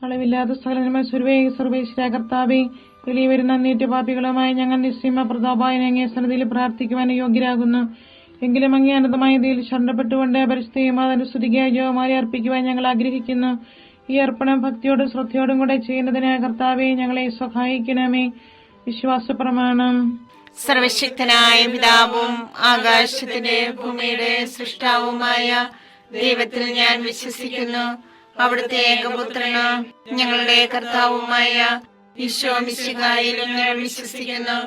അളവില്ലാത്ത സകലന്മ സർവേശ്വര കർത്താവേ, വെളിയെ വരുന്ന അന്നേറ്റ പാപികളുമായി ഞങ്ങൾ നിസ്സീമ പ്രതാപായനെ അങ്ങേ സന്നിധിയിൽ പ്രാർത്ഥിക്കുവാൻ യോഗ്യരാകുന്നു. എങ്കിലും അങ്ങേ അനന്തമായ ഇതിൽ ശരണപ്പെട്ടുകൊണ്ട് പരിശുദ്ധയും അതനുസ്തുതിക്കായി ജോമാരെ അർപ്പിക്കുവാൻ ഞങ്ങൾ ആഗ്രഹിക്കുന്നു. ഈ അർപ്പണം ഭക്തിയോടും ശ്രദ്ധയോടും കൂടെ ചെയ്യുന്നതിന് കർത്താവെ ഞങ്ങളെ സഹായിക്കണമേ. വിശ്വാസ പ്രമാണം. സർവശക്തനായ പിതാവും ആകാശത്തിന്റെ ഭൂമിയുടെ സൃഷ്ടാവുമായ ദൈവത്തിൽ ഞാൻ വിശ്വസിക്കുന്നു. അവിടുത്തെ ഏകപുത്രന് ഞങ്ങളുടെ കർത്താവുമായ ഈശോ മിശിഹായിലും ഞാൻ വിശ്വസിക്കുന്നു.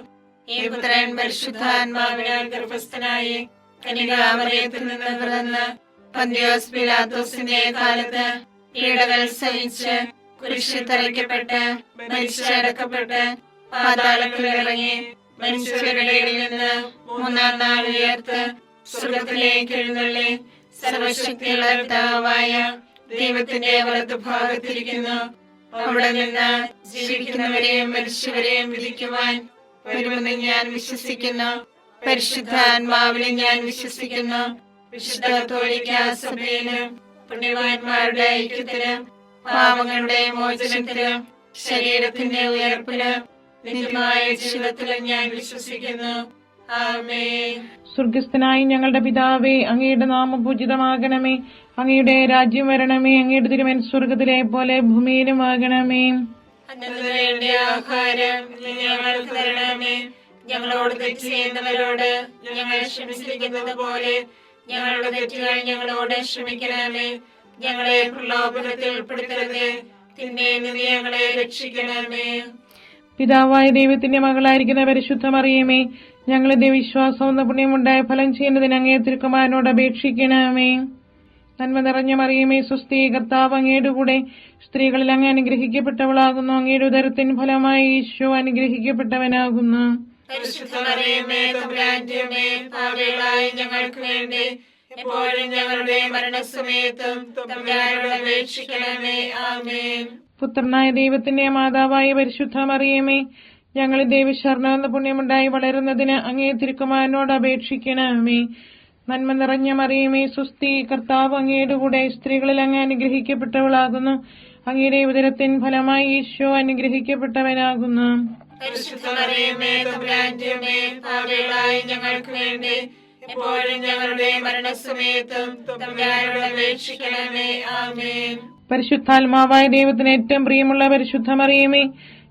ഈ പുത്രൻ പരിശുദ്ധാത്മാവിനാൽ ഗർഭസ്ഥനായി കന്യകാമറിയത്തിൽ നിന്ന് പിറന്ന് പന്തിയോസ് പിലാത്തോസിന്റെ കാലത്ത് പീഡകൾ സഹിച്ച് കുരിശിൽ തറയ്ക്കപ്പെട്ട് മരിച്ചടക്കപ്പെട്ട് പാതാളത്തിൽ ഇറങ്ങി മനുഷ്യരുടെ ഇടയിൽ നിന്ന് മൂന്നാം നാൾ ഉയർത്ത് സ്വർഗ്ഗത്തിലേക്ക് എഴുന്നള്ളി സർവശക്തിയുള്ള പിതാവായ ദൈവത്തിന്റെ വലതുഭാഗത്തിരിക്കുന്നു. അവിടെ നിന്ന് ജീവിക്കുന്നവരെയും മരിച്ചവരെയും വിധിക്കുവാൻ വരുമെന്ന് ഞാൻ വിശ്വസിക്കുന്നു. പരിശുദ്ധാത്മാവിനെ ഞാൻ വിശ്വസിക്കുന്നു. വിശുദ്ധ കത്തോലിക്ക സഭയിലും പുണ്യവാന്മാരുടെ ഐക്യത്തിലും പാപങ്ങളുടെ മോചനത്തിലും ശരീരത്തിന്റെ ഉയർപ്പിലും നിത്യമായ ജീവിതത്തിലും ഞാൻ വിശ്വസിക്കുന്നു. ആമേൻ. സ്വർഗസ്ഥനായി ഞങ്ങളുടെ പിതാവേ, അങ്ങയുടെ നാമം പൂജിതമാകണമേ. അങ്ങയുടെ രാജ്യം വരണമേ. അങ്ങയുടെ തിരുമനസ്സ് സ്വർഗത്തിലെ പോലെ ഭൂമിയിലും ആകണമേ. അന്നു വേണ്ട ആഹാരം ഞങ്ങൾക്ക് തരണമേ. ഞങ്ങളോട് തെറ്റ് ചെയ്യുന്നവരോട് ഞങ്ങൾ ക്ഷമിച്ചിരിക്കുന്നത് പോലെ ഞങ്ങളുടെ തെറ്റുകൾ ഞങ്ങളോട് ക്ഷമിക്കണമേ. ഞങ്ങളെ പ്രലോഭനത്തിൽ ഉൾപ്പെടുത്തരുത്, തിന്മയിൽ നിന്ന് ഞങ്ങളെ രക്ഷിക്കണമേ. പിതാവായ ദൈവത്തിന്റെ മകളായിരിക്കുന്ന പരിശുദ്ധ മറിയമേ, ഞങ്ങളുടെ വിശ്വാസം എന്ന പുണ്യമുണ്ടായ ഫലം ചെയ്യുന്നതിന് അങ്ങേ തിരുക്കുമാരനോട് അപേക്ഷിക്കണമേ. നന്മ നിറഞ്ഞ മറിയമേ, സ്വസ്തി, കർത്താവ് അങ്ങയുടെ കൂടെ സ്ത്രീകളിൽ അങ്ങ് അനുഗ്രഹിക്കപ്പെട്ടവളാകുന്നു. അങ്ങയുടെ ഉദരത്തിൻ ഫലമായി ഈശോ അനുഗ്രഹിക്കപ്പെട്ടവനാകുന്നു. ഞങ്ങൾക്ക് വേണ്ടി എപ്പോഴും ഞങ്ങളുടെ മരണസമയത്തും തമ്പുരാനോട് അപേക്ഷിക്കണമേ. ആമേൻ. പുത്രനായ ദൈവത്തിന്റെ മാതാവായ പരിശുദ്ധ മറിയമേ, ഞങ്ങൾ ദൈവശരണം എന്ന പുണ്യമുണ്ടായി വളരുന്നതിന് അങ്ങേ തിരുക്കുമാരനോട് അപേക്ഷിക്കണമേ. നന്മ നിറഞ്ഞ മറിയമേ, സ്വസ്തി, കർത്താവ് അങ്ങയുടെ കൂടെ സ്ത്രീകളിൽ അങ്ങ് അനുഗ്രഹിക്കപ്പെട്ടവളാകുന്നു. അങ്ങയുടെ ഉദരത്തിൻ ഫലമായി ഈശോ അനുഗ്രഹിക്കപ്പെട്ടവനാകുന്നു. ഞങ്ങൾക്ക് വേണ്ടി എപ്പോഴും ഞങ്ങളുടെ മരണസമയത്തും തമ്പുരാനോട് അപേക്ഷിക്കണമേ. ആമേൻ. പരിശുദ്ധാത്മാവായ ദൈവത്തിന് ഏറ്റവും പ്രിയമുള്ള പരിശുദ്ധ മറിയമേ,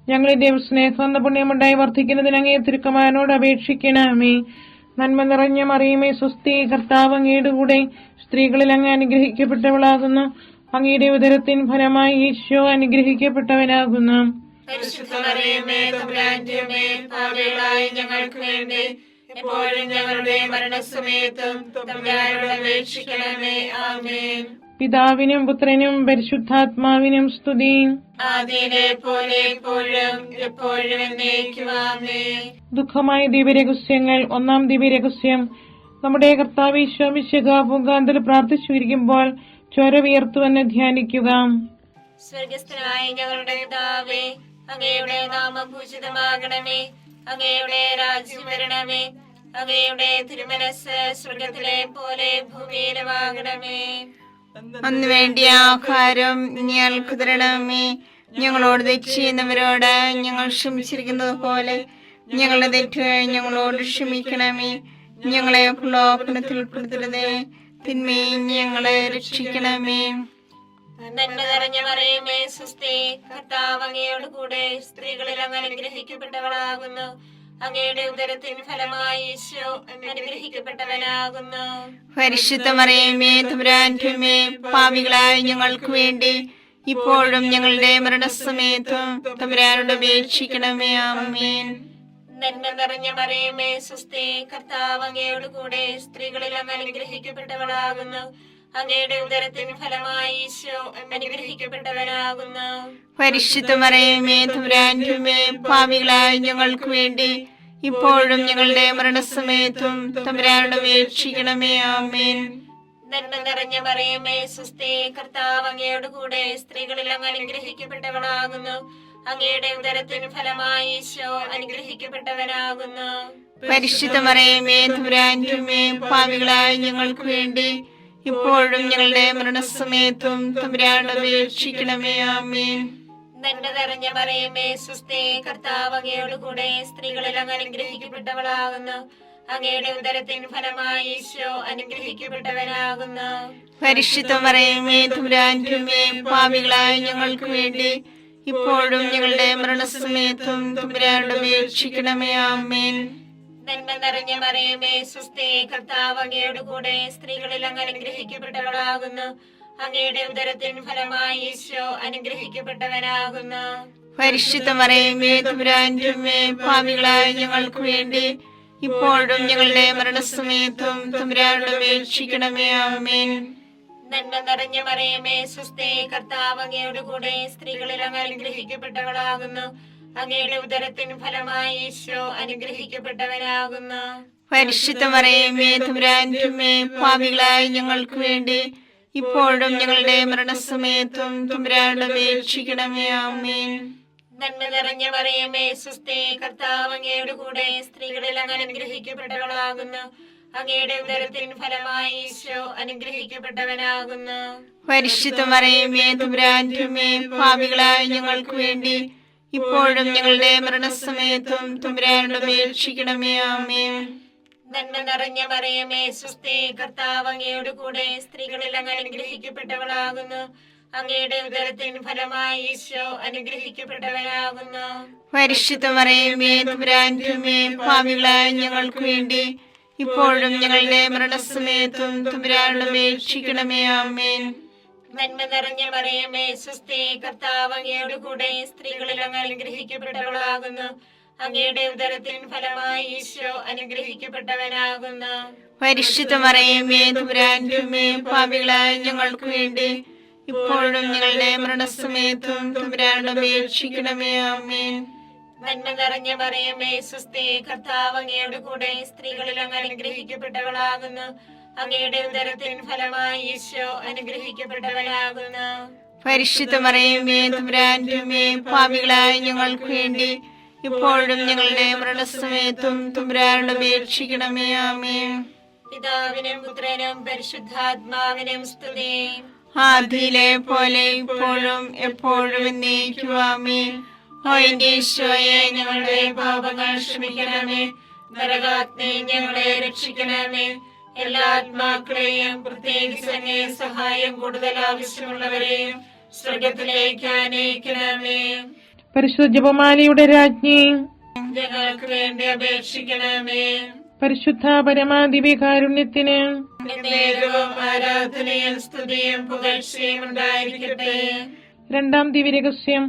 ഞങ്ങളുടെ ദൈവസ്നേഹം എന്ന പുണ്യമുണ്ടായി വർദ്ധിക്കുന്നതിന് അങ്ങേ തിരുക്കുമാരനോട് അപേക്ഷിക്കണമേ. നന്മ നിറഞ്ഞ മറിയമേ, സ്വസ്തി, കർത്താവ് അങ്ങയുടെ കൂടെ സ്ത്രീകളിൽ അങ്ങ് അനുഗ്രഹിക്കപ്പെട്ടവളാകുന്നു. അങ്ങയുടെ ഉദരത്തിൻ ഫലമായി ഈശോ അനുഗ്രഹിക്കപ്പെട്ടവനാകുന്നു. ഞങ്ങൾക്ക് വേണ്ടി എപ്പോഴും ഞങ്ങളുടെ മരണസമയത്തും തമ്പുരാനോട് അപേക്ഷിക്കണമേ. ആമേൻ. പിതാവിനും പുത്രനും പരിശുദ്ധാത്മാവിനും സ്തുതി. ആദിയിലെ പോലെ എപ്പോഴും എപ്പോഴും എന്നേക്കും. ആമേൻ. ദുഃഖമായ ദിവ്യരഹസ്യങ്ങൾ. ഒന്നാം ദിവ്യരഹസ്യം. നമ്മുടെ കർത്താവ് ഈശോ മിശിഹാ പൂങ്കാന്തൽ പ്രാർത്ഥിച്ചിരിക്കുമ്പോൾ ചോര വിയർത്തുവെന്ന് ധ്യാനിക്കുക. സ്വർഗസ്ഥനായ ഞങ്ങളുടെ പിതാവേ, അങ്ങയുടെ നാമം പൂജിതമാകണമേ. അങ്ങയുടെ രാജ്യം വരണമേ. അങ്ങയുടെ തിരുമനസ്സ് സ്വർഗത്തിലെ പോലെ ഭൂമിയിലുമാകണമേ. അന്ന് വേണ്ടിയ ആഹാരം ഞങ്ങൾക്ക് തരണമേ. ഞങ്ങളോട് തെറ്റ് ചെയ്യുന്നവരോട് ഞങ്ങൾ ക്ഷമിച്ചിരിക്കുന്നത് പോലെ ഞങ്ങളുടെ തെറ്റുകൾ ഞങ്ങളോട് ക്ഷമിക്കണമേ. ഞങ്ങളെ പ്രലോഭനത്തിൽ ഉൾപ്പെടുത്തരുതേ, തിന്മയിൽ ഞങ്ങളെ രക്ഷിക്കണമേ. നന്മ നിറഞ്ഞ മറിയമേ, സ്വസ്തി, കർത്താവ് അങ്ങയോട് കൂടെ സ്ത്രീകളിൽ അങ്ങ് അനുഗ്രഹിക്കപ്പെട്ടവളാകുന്നു. അങ്ങയുടെ ഉദരത്തിൻ ഫലമായി ഈശോ അനുഗ്രഹിക്കപ്പെട്ടവനാകുന്നു. പരിശുദ്ധ മറിയമേ, തമ്പുരാന്റെ അമ്മേ, പാപികളായ ഞങ്ങൾക്ക് വേണ്ടി ഇപ്പോഴും ഞങ്ങളുടെ മരണസമയത്തും തമ്പുരാനോട് അപേക്ഷിക്കണമേ. ആമേൻ. നന്മ നിറഞ്ഞ മറിയമേ, സ്വസ്തി, കർത്താവ് അങ്ങയോട് കൂടെ സ്ത്രീകളിൽ അങ്ങ് അനുഗ്രഹിക്കപ്പെട്ടവളാകുന്നു. അങ്ങയുടെ ഉദരത്തിൻ ഫലമായി ഈശോ അനുഗ്രഹിക്കപ്പെട്ടവനാകുന്നു. പരിശുദ്ധ മറിയമേ, തമ്പുരാന്റെ അമ്മേ, പാപികളായ ഞങ്ങൾക്ക് വേണ്ടി ഇപ്പോഴും ഞങ്ങളുടെ മരണസമയത്തും തമ്പുരാനോട് അപേക്ഷിക്കണമേ. ആമേൻ. നന്മ നിറഞ്ഞ മറിയമേ, സ്വസ്തി, കർത്താവ് അങ്ങയോട് കൂടെ സ്ത്രീകളിൽ അങ്ങ് അനുഗ്രഹിക്കപ്പെട്ടവളാകുന്നു. അങ്ങയുടെ ഉദരത്തിൻ ഫലമായി ഈശോ അനുഗ്രഹിക്കപ്പെട്ടവനാകുന്നു. പരിശുദ്ധ മറിയമേ, തമ്പുരാന്റെ അമ്മേ, പാപികളായ ഞങ്ങൾക്ക് വേണ്ടി ഇപ്പോഴും ഞങ്ങളുടെ മരണസമയത്തും തമ്പുരാനോട് അപേക്ഷിക്കണമേ. ആമേൻ. നന്മ നിറഞ്ഞ മറിയമേ സുസ്ഥി, കർത്താവ് അങ്ങയോട് കൂടെ സ്ത്രീകളിൽ അങ്ങ് അനുഗ്രഹിക്കപ്പെട്ടവളാകുന്നു. അങ്ങയുടെ ഉദരത്തിൻ ഫലമായി ഈശോ അനുഗ്രഹിക്കപ്പെട്ടവനാകുന്നു. പരിശുദ്ധ മറിയമേ തമ്പുരാന്റെ അമ്മേ, പാപികളായ ഞങ്ങൾക്ക് വേണ്ടി ഇപ്പോഴും ഞങ്ങളുടെ മരണസമയത്തും തമ്പുരാനോട് അപേക്ഷിക്കണമേ. ആമേൻ. നന്മ നിറഞ്ഞ മറിയമേ സുസ്ഥി, കർത്താവ് അങ്ങയോട് കൂടെ സ്ത്രീകളിൽ അങ്ങ് അനുഗ്രഹിക്കപ്പെട്ടവളാകുന്നു. അങ്ങയുടെ ഉദരത്തിൻ ഫലമായി ഈശോ അനുഗ്രഹിക്കപ്പെട്ടവനാകുന്നു. പരിശുദ്ധ മറിയമേ തമ്പുരാന്റെ അമ്മേ, പാപികളായ ഞങ്ങൾക്ക് വേണ്ടി ഇപ്പോഴും ഞങ്ങളുടെ മരണസമയത്തും തമ്പുരാനോട് അപേക്ഷിക്കണമേ. ആമേൻ. നന്മ നിറഞ്ഞ മറിയമേ സുസ്ഥി, കർത്താവ് അങ്ങയോട് കൂടെ സ്ത്രീകളിൽ അങ്ങ് അനുഗ്രഹിക്കപ്പെട്ടവളാകുന്നു. അങ്ങയുടെ ഉദരത്തിൻ ഫലമായി ഈശോ അനുഗ്രഹിക്കപ്പെട്ടവനാകുന്നു. പരിശുദ്ധ മറിയമേ തമ്പുരാന്റെ അമ്മേ, പാപികളായ ഞങ്ങൾക്ക് വേണ്ടി ഇപ്പോഴും ഞങ്ങളുടെ മരണസമയത്തും തമ്പുരാനോട് അപേക്ഷിക്കണമേ. ആമേൻ. നന്മ നിറഞ്ഞ മറിയമേ സുസ്ഥി, കർത്താവ് അങ്ങയോട് കൂടെ സ്ത്രീകളിൽ അങ്ങ് അനുഗ്രഹിക്കപ്പെട്ടവളാകുന്നു. അങ്ങയുടെ ഉദരത്തിൻ ഫലമായി ഈശോ അനുഗ്രഹിക്കപ്പെട്ടവനാകുന്നു. പരിശുദ്ധ മറിയമേ തമ്പുരാന്റെ അമ്മേ, പാപികളായ ഞങ്ങൾക്ക് വേണ്ടി ഇപ്പോഴും ഞങ്ങളുടെ മരണസമയത്തും തമ്പുരാനോട് അപേക്ഷിക്കണമേ. ആമേൻ. നന്മ നിറഞ്ഞ മറിയമേ സുസ്ഥി, കർത്താവ് അങ്ങയോട് കൂടെ സ്ത്രീകളിൽ അങ്ങ് അനുഗ്രഹിക്കപ്പെട്ടവളാകുന്നു. അങ്ങയുടെ ഉദരത്തിൻ ഫലമായി ഈശോ അനുഗ്രഹിക്കപ്പെട്ടവനാകുന്നു. പരിശുദ്ധ മറിയമേ തമ്പുരാന്റെ അമ്മേ, പാപികളായ ഞങ്ങൾക്ക് വേണ്ടി ഇപ്പോഴും ഞങ്ങളുടെ മരണസമയത്തും തമ്പുരാനോട് അപേക്ഷിക്കണമേ. ആമേൻ. നന്മ നിറഞ്ഞ മറിയമേ സുസ്ഥി, കർത്താവ് അങ്ങയോട് കൂടെ സ്ത്രീകളിൽ അങ്ങ് അനുഗ്രഹിക്കപ്പെട്ടവളാകുന്നു. അങ്ങയുടെ ഉദരത്തിൻ ഫലമായി ഈശോ അനുഗ്രഹിക്കപ്പെട്ടവനാകുന്നു. പരിശുദ്ധ മറിയമേ തമ്പുരാന്റെ അമ്മേ, പാപികളായ ഞങ്ങൾക്ക് വേണ്ടി ഇപ്പോഴും ഞങ്ങളുടെ മരണസമയത്തും തമ്പുരാനോട് അപേക്ഷിക്കണമേ. ആമേൻ. നന്മ നിറഞ്ഞ മറിയമേ സുസ്ഥി, കർത്താവ് അങ്ങയോട് കൂടെ സ്ത്രീകളിൽ അങ്ങ് അനുഗ്രഹിക്കപ്പെട്ടവളാകുന്നു. അങ്ങയുടെ ഉദരത്തിൻ ഫലമായി ഈശോ അനുഗ്രഹിക്കപ്പെട്ടവനാകുന്നു. പരിശുദ്ധ മറിയമേ തമ്പുരാന്റെ അമ്മേ, പാപികളായ ഞങ്ങൾക്ക് വേണ്ടി ഇപ്പോഴും ഞങ്ങളുടെ മരണസമയത്തും തമ്പുരാനോട് അപേക്ഷിക്കണമേ. ആമേൻ. പിതാവിനും പുത്രനും പരിശുദ്ധാത്മാവിനും സ്തുതി. ആദിയിലെ പോലെ ഇപ്പോഴും എപ്പോഴും എന്നേക്കും. ആമേൻ. ഓ എന്റെ ഈശോയെ, ഞങ്ങളുടെ പാപങ്ങൾ ക്ഷമിക്കണമേ. നരകാഗ്നി ഞങ്ങളെ രക്ഷിക്കണമേ. എല്ലാ ആത്മാക്കളെയും, പ്രത്യേകിച്ച് അങ്ങേ സഹായം കൂടുതൽ ആവശ്യമുള്ളവരെയും സ്വർഗത്തിലേക്ക് ആനയിക്കണമേ. പരിശുദ്ധ ജപമാലയുടെ രാജ്ഞി, ഞങ്ങൾക്ക് വേണ്ടി അപേക്ഷിക്കണമേ. പരിശുദ്ധ പരമാദിവ്യകാരുണ്യത്തിന് നേരവും ആരാധനയും സ്തുതിയും പുകഴ്ചയും ഉണ്ടായിരിക്കട്ടെ. രണ്ടാം ദിവ്യരഹസ്യം.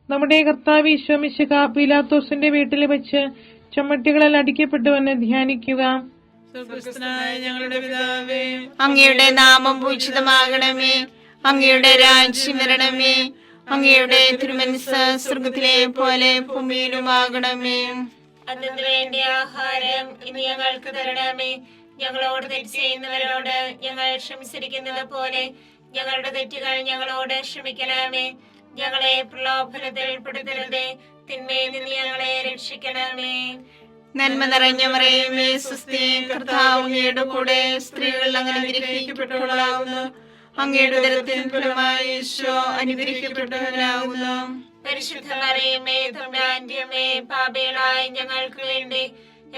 നമ്മുടെ കർത്താവ് ഈശോ മിശിഹ പീലാത്തോസിന്റെ വീട്ടിൽ വെച്ച് ചമ്മട്ടികളിൽ അടിക്കപ്പെട്ടുവെന്ന് ധ്യാനിക്കുക. ഞങ്ങളുടെ പിതാവേ, അങ്ങയുടെ നാമം പൂജിതമാകണമേ. അങ്ങയുടെ രാജ്യം വരണമേ. അങ്ങയുടെ തിരുമനസ്സ് സ്വർഗത്തിലെ പോലെ ഭൂമിയിലുമാകണമേ. അതിനു വേണ്ടി ആഹാരം ഇനി ഞങ്ങൾക്ക് തരണമേ. ഞങ്ങളോട് തെറ്റ് ചെയ്യുന്നവരോട് ഞങ്ങൾ ക്ഷമിച്ചിരിക്കുന്നത് പോലെ ഞങ്ങളുടെ തെറ്റുകൾ ഞങ്ങളോട് ക്ഷമിക്കണമേ. ഞങ്ങളെ പ്രലോഭനത്തിൽ ഉൾപ്പെടുത്തരുതേ, തിന്മയിൽ നിന്ന് ഞങ്ങളെ രക്ഷിക്കണമേ. നന്മ നിറഞ്ഞ മറിയമേ സുസ്ഥി, കർത്താവ് അങ്ങയുടെ കൂടെ സ്ത്രീകൾ അങ്ങ് അനുഗ്രഹിക്കപ്പെട്ടവളാകുന്നു. അങ്ങയുടെ ഉദരത്തിൻ ഫലമായി ഈശോ അനുഗ്രഹിക്കപ്പെട്ടവനാകുന്നു. പരിശുദ്ധ മറിയമേ തമ്പുരാന്റെ അമ്മേ, പാപികളായ ഞങ്ങൾക്ക് വേണ്ടി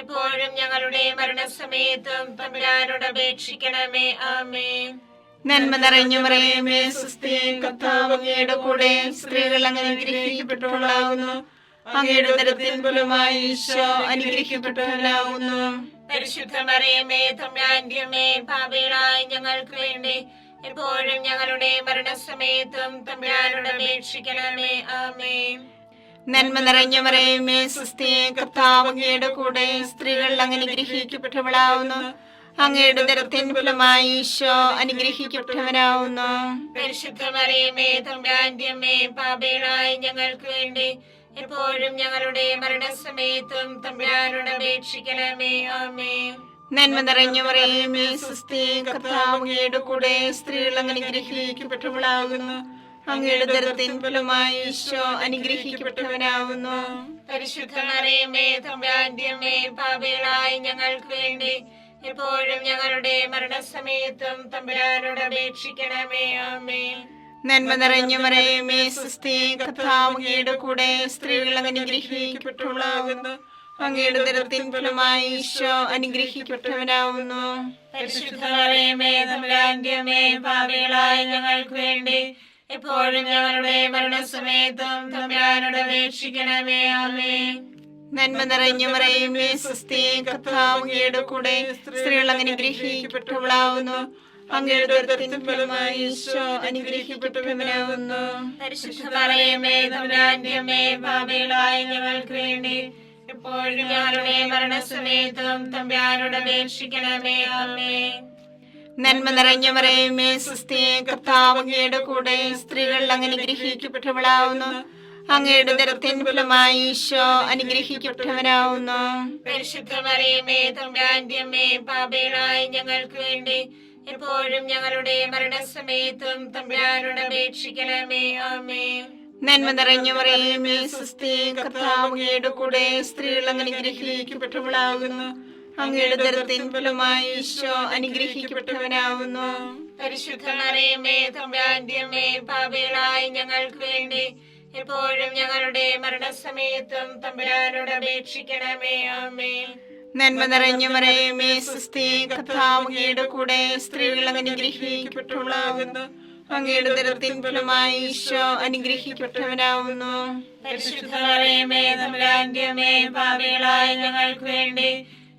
എപ്പോഴും ഞങ്ങളുടെ മരണസമയത്തും തമ്പുരാനോട് അപേക്ഷിക്കണമേ. ആമേൻ. നന്മ നിറഞ്ഞ മറിയമേ സുസ്ഥി, കർത്താവ് അങ്ങയുടെ കൂടെ സ്ത്രീകൾ അങ്ങ് അനുഗ്രഹിക്കപ്പെട്ടവളാകുന്നു. അങ്ങയുടെ ഉദരത്തിൻ ഫലമായി ഈശോ അനുഗ്രഹിക്കപ്പെട്ടവനാകുന്നു. പരിശുദ്ധ മറിയമേ തമ്പുരാന്റെ അമ്മേ, പാപികളായ ഞങ്ങൾക്ക് വേണ്ടി എപ്പോഴും ഞങ്ങളുടെ മരണസമയത്തും തമ്പുരാനോട് അപേക്ഷിക്കണമേ. ആമേൻ. നന്മ നിറഞ്ഞ മറിയമേ സുസ്ഥി, കർത്താവ് അങ്ങയുടെ കൂടെ സ്ത്രീകൾ അങ്ങ് അനുഗ്രഹിക്കപ്പെട്ടവളാകുന്നു. അങ്ങയുടെ ഉദരത്തിൻ ഫലമായി ഈശോ അനുഗ്രഹിക്കപ്പെട്ടവനാകുന്നു. പരിശുദ്ധ മറിയമേ തമ്പുരാന്റെ അമ്മേ, പാപികളായ ഞങ്ങൾക്ക് വേണ്ടി എപ്പോഴും ഞങ്ങളുടെ മരണസമയത്തും തമ്പുരാനോട് അപേക്ഷിക്കണമേ. ആമേൻ. നന്മ നിറഞ്ഞ മറിയമേ സുസ്ഥി, കർത്താവ് അങ്ങയുടെ കൂടെ സ്ത്രീകൾ അങ്ങ് അനുഗ്രഹിക്കപ്പെട്ടവളാകുന്നു. അങ്ങയുടെ ഉദരത്തിൻ ഫലമായി ഈശോ അനുഗ്രഹിക്കപ്പെട്ടവനാകുന്നു. പരിശുദ്ധ മറിയമേ തമ്പുരാന്റെ അമ്മേ, പാപികളായ ഞങ്ങൾക്ക് വേണ്ടി എപ്പോഴും ഞങ്ങളുടെ മരണസമയത്തും തമ്പുരാനോട് അപേക്ഷിക്കണമേ. ആമേൻ. നന്മ നിറഞ്ഞ മറിയമേ സുസ്ഥി, കർത്താവ് അങ്ങയുടെ കൂടെ സ്ത്രീകൾ അനുഗ്രഹിക്കപ്പെട്ടവളാകുന്നു. അങ്ങയുടെ ഉദരത്തിൻ ഫലമായി ഈശോ അനുഗ്രഹിക്കപ്പെട്ടവനാവുന്നു. പരിശുദ്ധ മറിയമേ തമ്പുരാന്റെ അമ്മേ, പാപികളായ ഞങ്ങൾക്ക് വേണ്ടി എപ്പോഴും ഞങ്ങളുടെ മരണസമയത്തും തമ്പുരാനോട് അപേക്ഷിക്കണമേ. ആമേൻ. നന്മ നിറഞ്ഞ മറിയമേ സുസ്ഥി, കർത്താവ് അങ്ങയുടെ കൂടെ സ്ത്രീകൾ അനുഗ്രഹിക്കപ്പെട്ടവളാവുന്നു. അങ്ങയുടെ ഉദരത്തിൻ ഫലമായി ഈശോ അനുഗ്രഹിക്കപ്പെട്ടവനാവുന്നു. പരിശുദ്ധ മറിയമേ തമ്പുരാന്റെ അമ്മേ, പാപികളായ ഞങ്ങൾക്ക് വേണ്ടി എപ്പോഴും ഞങ്ങളുടെ മരണസമയത്തും തമ്പുരാനോട് അപേക്ഷിക്കണമേ. ആമേൻ. നന്മ നിറഞ്ഞ മറിയമേ സുസ്ഥി, കർത്താവ് അങ്ങയുടെ കൂടെ സ്ത്രീകൾ അനുഗ്രഹിക്കപ്പെട്ടവളാവുന്നു. അങ്ങയുടെ ഉദരത്തിൻ ഫലമായി ഈശോ അനുഗ്രഹിക്കപ്പെട്ടവനാവുന്നു. പരിശുദ്ധ മറിയമേ തമ്പുരാന്റെ അമ്മേ, പാപികളായ ഞങ്ങൾക്ക് വേണ്ടി എപ്പോഴും ഞങ്ങളുടെ മരണസമയത്തും തമ്പുരാനോട് അപേക്ഷിക്കണമേ. ആമേൻ. നന്മ നിറഞ്ഞ മറിയമേ സുസ്ഥി, കർത്താവ് അങ്ങയുടെ കൂടെ സ്ത്രീകൾ അനുഗ്രഹിക്കപ്പെട്ടവളാകുന്നു. അങ്ങയുടെ ഉദരത്തിൻ ഫലമായി ഈശോ അനുഗ്രഹിക്കപ്പെട്ടവനാവുന്നു. പരിശുദ്ധ മറിയമേ തമ്പുരാന്റെ അമ്മേ, പാപികളായ ഞങ്ങൾക്ക് വേണ്ടി എപ്പോഴും ഞങ്ങളുടെ മരണസമയത്തും തമ്പുരാനോട് അപേക്ഷിക്കണമേ. ആമേൻ. നന്മ നിറഞ്ഞ മറിയമേ സുസ്ഥി, കർത്താവ് അങ്ങയുടെ കൂടെ സ്ത്രീകൾ അനുഗ്രഹിക്കപ്പെട്ടവളാകുന്നു. അങ്ങയുടെ ഉദരത്തിൻ ഫലമായി ഈശോ അനുഗ്രഹിക്കപ്പെട്ടവനാവുന്നു. പരിശുദ്ധ മറിയമേ തമ്പുരാന്റെ അമ്മേ, പാപികളായ ഞങ്ങൾക്ക് വേണ്ടി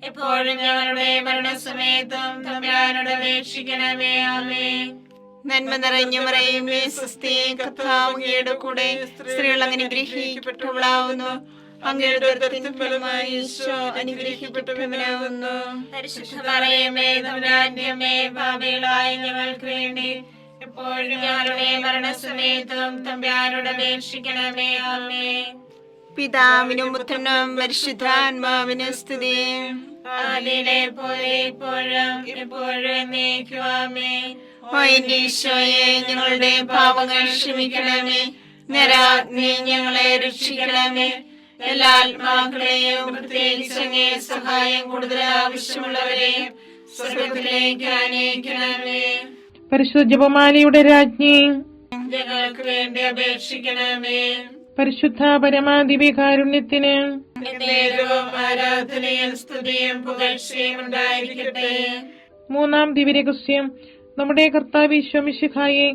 എപ്പോഴും ഞങ്ങളുടെ മരണസമയത്തും തമ്പുരാനോട് അപേക്ഷിക്കണമേ. ആമേൻ. നന്മ നിറഞ്ഞ മറിയമേ സുസ്ഥി, കർത്താവ് അങ്ങയുടെ കൂടെ സ്ത്രീകൾ അനുഗ്രഹിക്കപ്പെട്ടവളാവുന്നു. അങ്ങയുടെ ഉദരത്തിൻ ഫലമായി ഈശോ അനുഗ്രഹിക്കപ്പെട്ടവനാവുന്നു. പരിശുദ്ധ മറിയമേ തമ്പുരാന്റെ അമ്മേ, പാപികളായ ഞങ്ങൾക്ക് വേണ്ടി എപ്പോഴും ഞങ്ങളുടെ മരണസമയത്തും തമ്പുരാനോട് അപേക്ഷിക്കണമേ. ആമേൻ. പിതാവിനും പുത്രനും പരിശുദ്ധാത്മാവിനും സ്തുതി. ആദിയിലെ പോലെ ഇപ്പോഴും എപ്പോഴും എന്നേക്കും. ആമേൻ. ഓ എന്റെ ഈശോയെ, ഞങ്ങളുടെ പാപങ്ങൾ ക്ഷമിക്കണമേ. നരാഗ്നി ഞങ്ങളെ രക്ഷിക്കണമേ. എല്ലാ ആത്മാക്കളെയും പ്രത്യേകിച്ച് അങ്ങേ സഹായം കൂടുതൽ ആവശ്യമുള്ളവരെയും സ്വർഗ്ഗത്തിലേക്ക് ആനയിക്കണമേ. പരിശുദ്ധ ജപമാലയുടെ രാജ്ഞി, ഞങ്ങൾക്ക് വേണ്ടി അപേക്ഷിക്കണമേ. പരിശുദ്ധ പരമാദിവ്യകാരുണ്യത്തിന് എന്നേരവും ആരാധനയും സ്തുതിയും പുകഴ്ചയും ഉണ്ടായിരിക്കട്ടെ. മൂന്നാം ദിവ്യരഹസ്യം, നമ്മുടെ കർത്താവ് ഈശോ മിശിഹായെ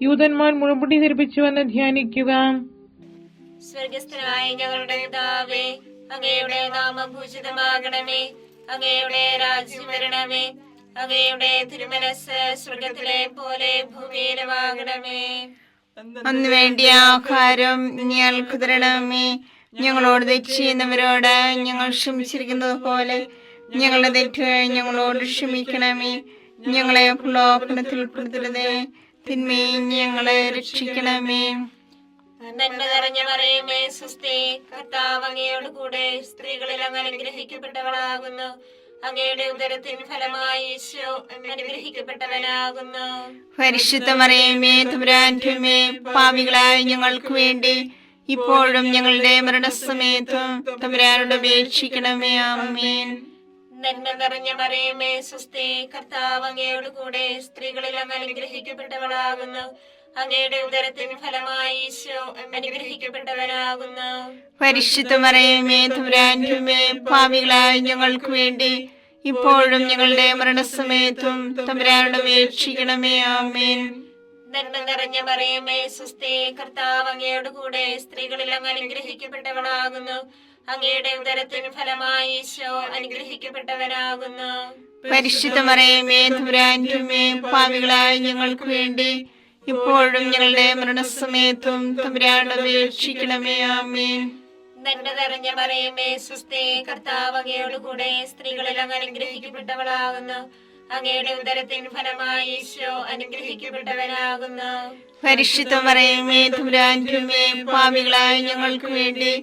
യൂതന്മാർ മുഴുമുടി ധരിപ്പിച്ചുവെന്ന് ധ്യാനിക്കുക. സ്വർഗസ്ഥനായ ഞങ്ങളുടെ പിതാവേ, അങ്ങയുടെ നാമം പൂജിതമാകണമേ. അങ്ങയുടെ രാജ്യം വരണമേ. അങ്ങയുടെ തിരുമനസ് സ്വർഗത്തിലെ പോലെ ഭൂമിയിലുമാകണമേ. അന്ന് വേണ്ടിയ ആഹാരം ഞങ്ങൾക്ക് തരണമേ. ഞങ്ങളോട് തെറ്റ് ചെയ്യുന്നവരോട് ഞങ്ങൾ ക്ഷമിച്ചിരിക്കുന്നത് പോലെ ഞങ്ങളുടെ തെറ്റുകൾ ഞങ്ങളോട് ക്ഷമിക്കണമേ. ഞങ്ങളെ പ്രലോഭനത്തിൽ ഉൾപ്പെടുത്തരുതേ, തിന്മയിൽ ഞങ്ങളെ രക്ഷിക്കണമേ. നന്മ നിറഞ്ഞ മറിയമേ സുസ്ഥി, കർത്താവ് അങ്ങയോട് കൂടെ സ്ത്രീകളിൽ അങ്ങ് അനുഗ്രഹിക്കപ്പെട്ടവളാകുന്നു. അങ്ങയുടെ ഉദരത്തിൻ ഫലമായി ഈശോ അനുഗ്രഹിക്കപ്പെട്ടവനാകുന്നു. പരിശുദ്ധ മറിയമേ തമ്പുരാന്റെ അമ്മേ, പാപികളായ ഞങ്ങൾക്ക് വേണ്ടി ഇപ്പോഴും ഞങ്ങളുടെ മരണസമയത്തും തമ്പുരാനോട് അപേക്ഷിക്കണമേ. ആമേൻ. നന്മ നിറഞ്ഞ മറിയമേ സുസ്ഥി, കർത്താവ് അങ്ങയോട് കൂടെ സ്ത്രീകളിൽ അങ്ങ് അനുഗ്രഹിക്കപ്പെട്ടവളാകുന്നു. അങ്ങയുടെ ഉദരത്തിൻ ഫലമായി ഈശോ അനുഗ്രഹിക്കപ്പെട്ടവനാകുന്നു. പരിശുദ്ധ മറിയമേ തമ്പുരാന്റെ അമ്മേ, പാപികളായ ഞങ്ങൾക്ക് വേണ്ടി ഇപ്പോഴും ഞങ്ങളുടെ മരണസമയത്തും തമ്പുരാനോട് അപേക്ഷിക്കണമേ. ആമേൻ. നന്മ നിറഞ്ഞ മറിയമേ സുസ്ഥി, കർത്താവ് അങ്ങയോട് കൂടെ സ്ത്രീകളിൽ അങ്ങ് അനുഗ്രഹിക്കപ്പെട്ടവളാകുന്നു. അങ്ങയുടെ ഉദരത്തിൻ ഫലമായി ഈശോ അനുഗ്രഹിക്കപ്പെട്ടവനാകുന്നു. പരിശുദ്ധ മറിയമേ തമ്പുരാന്റെ അമ്മേ, പാപികളായ ഞങ്ങൾക്ക് വേണ്ടി ഇപ്പോഴും ഞങ്ങളുടെ മരണസമയത്തും തമ്പുരാനോട് അപേക്ഷിക്കണമേ. ആമേൻ. നന്മ നിറഞ്ഞ മറിയമേ സുസ്ഥി, കർത്താവ് അങ്ങയോട് കൂടെ സ്ത്രീകളിൽ അങ്ങ് അനുഗ്രഹിക്കപ്പെട്ടവളാകുന്നു. അങ്ങയുടെ ഉദരത്തിൻ ഫലമായി ഈശോ അനുഗ്രഹിക്കപ്പെട്ടവനാകുന്നു. പരിശുദ്ധ മറിയമേ തമ്പുരാന്റെ അമ്മേ, പാപികളായ ഞങ്ങൾക്ക് വേണ്ടി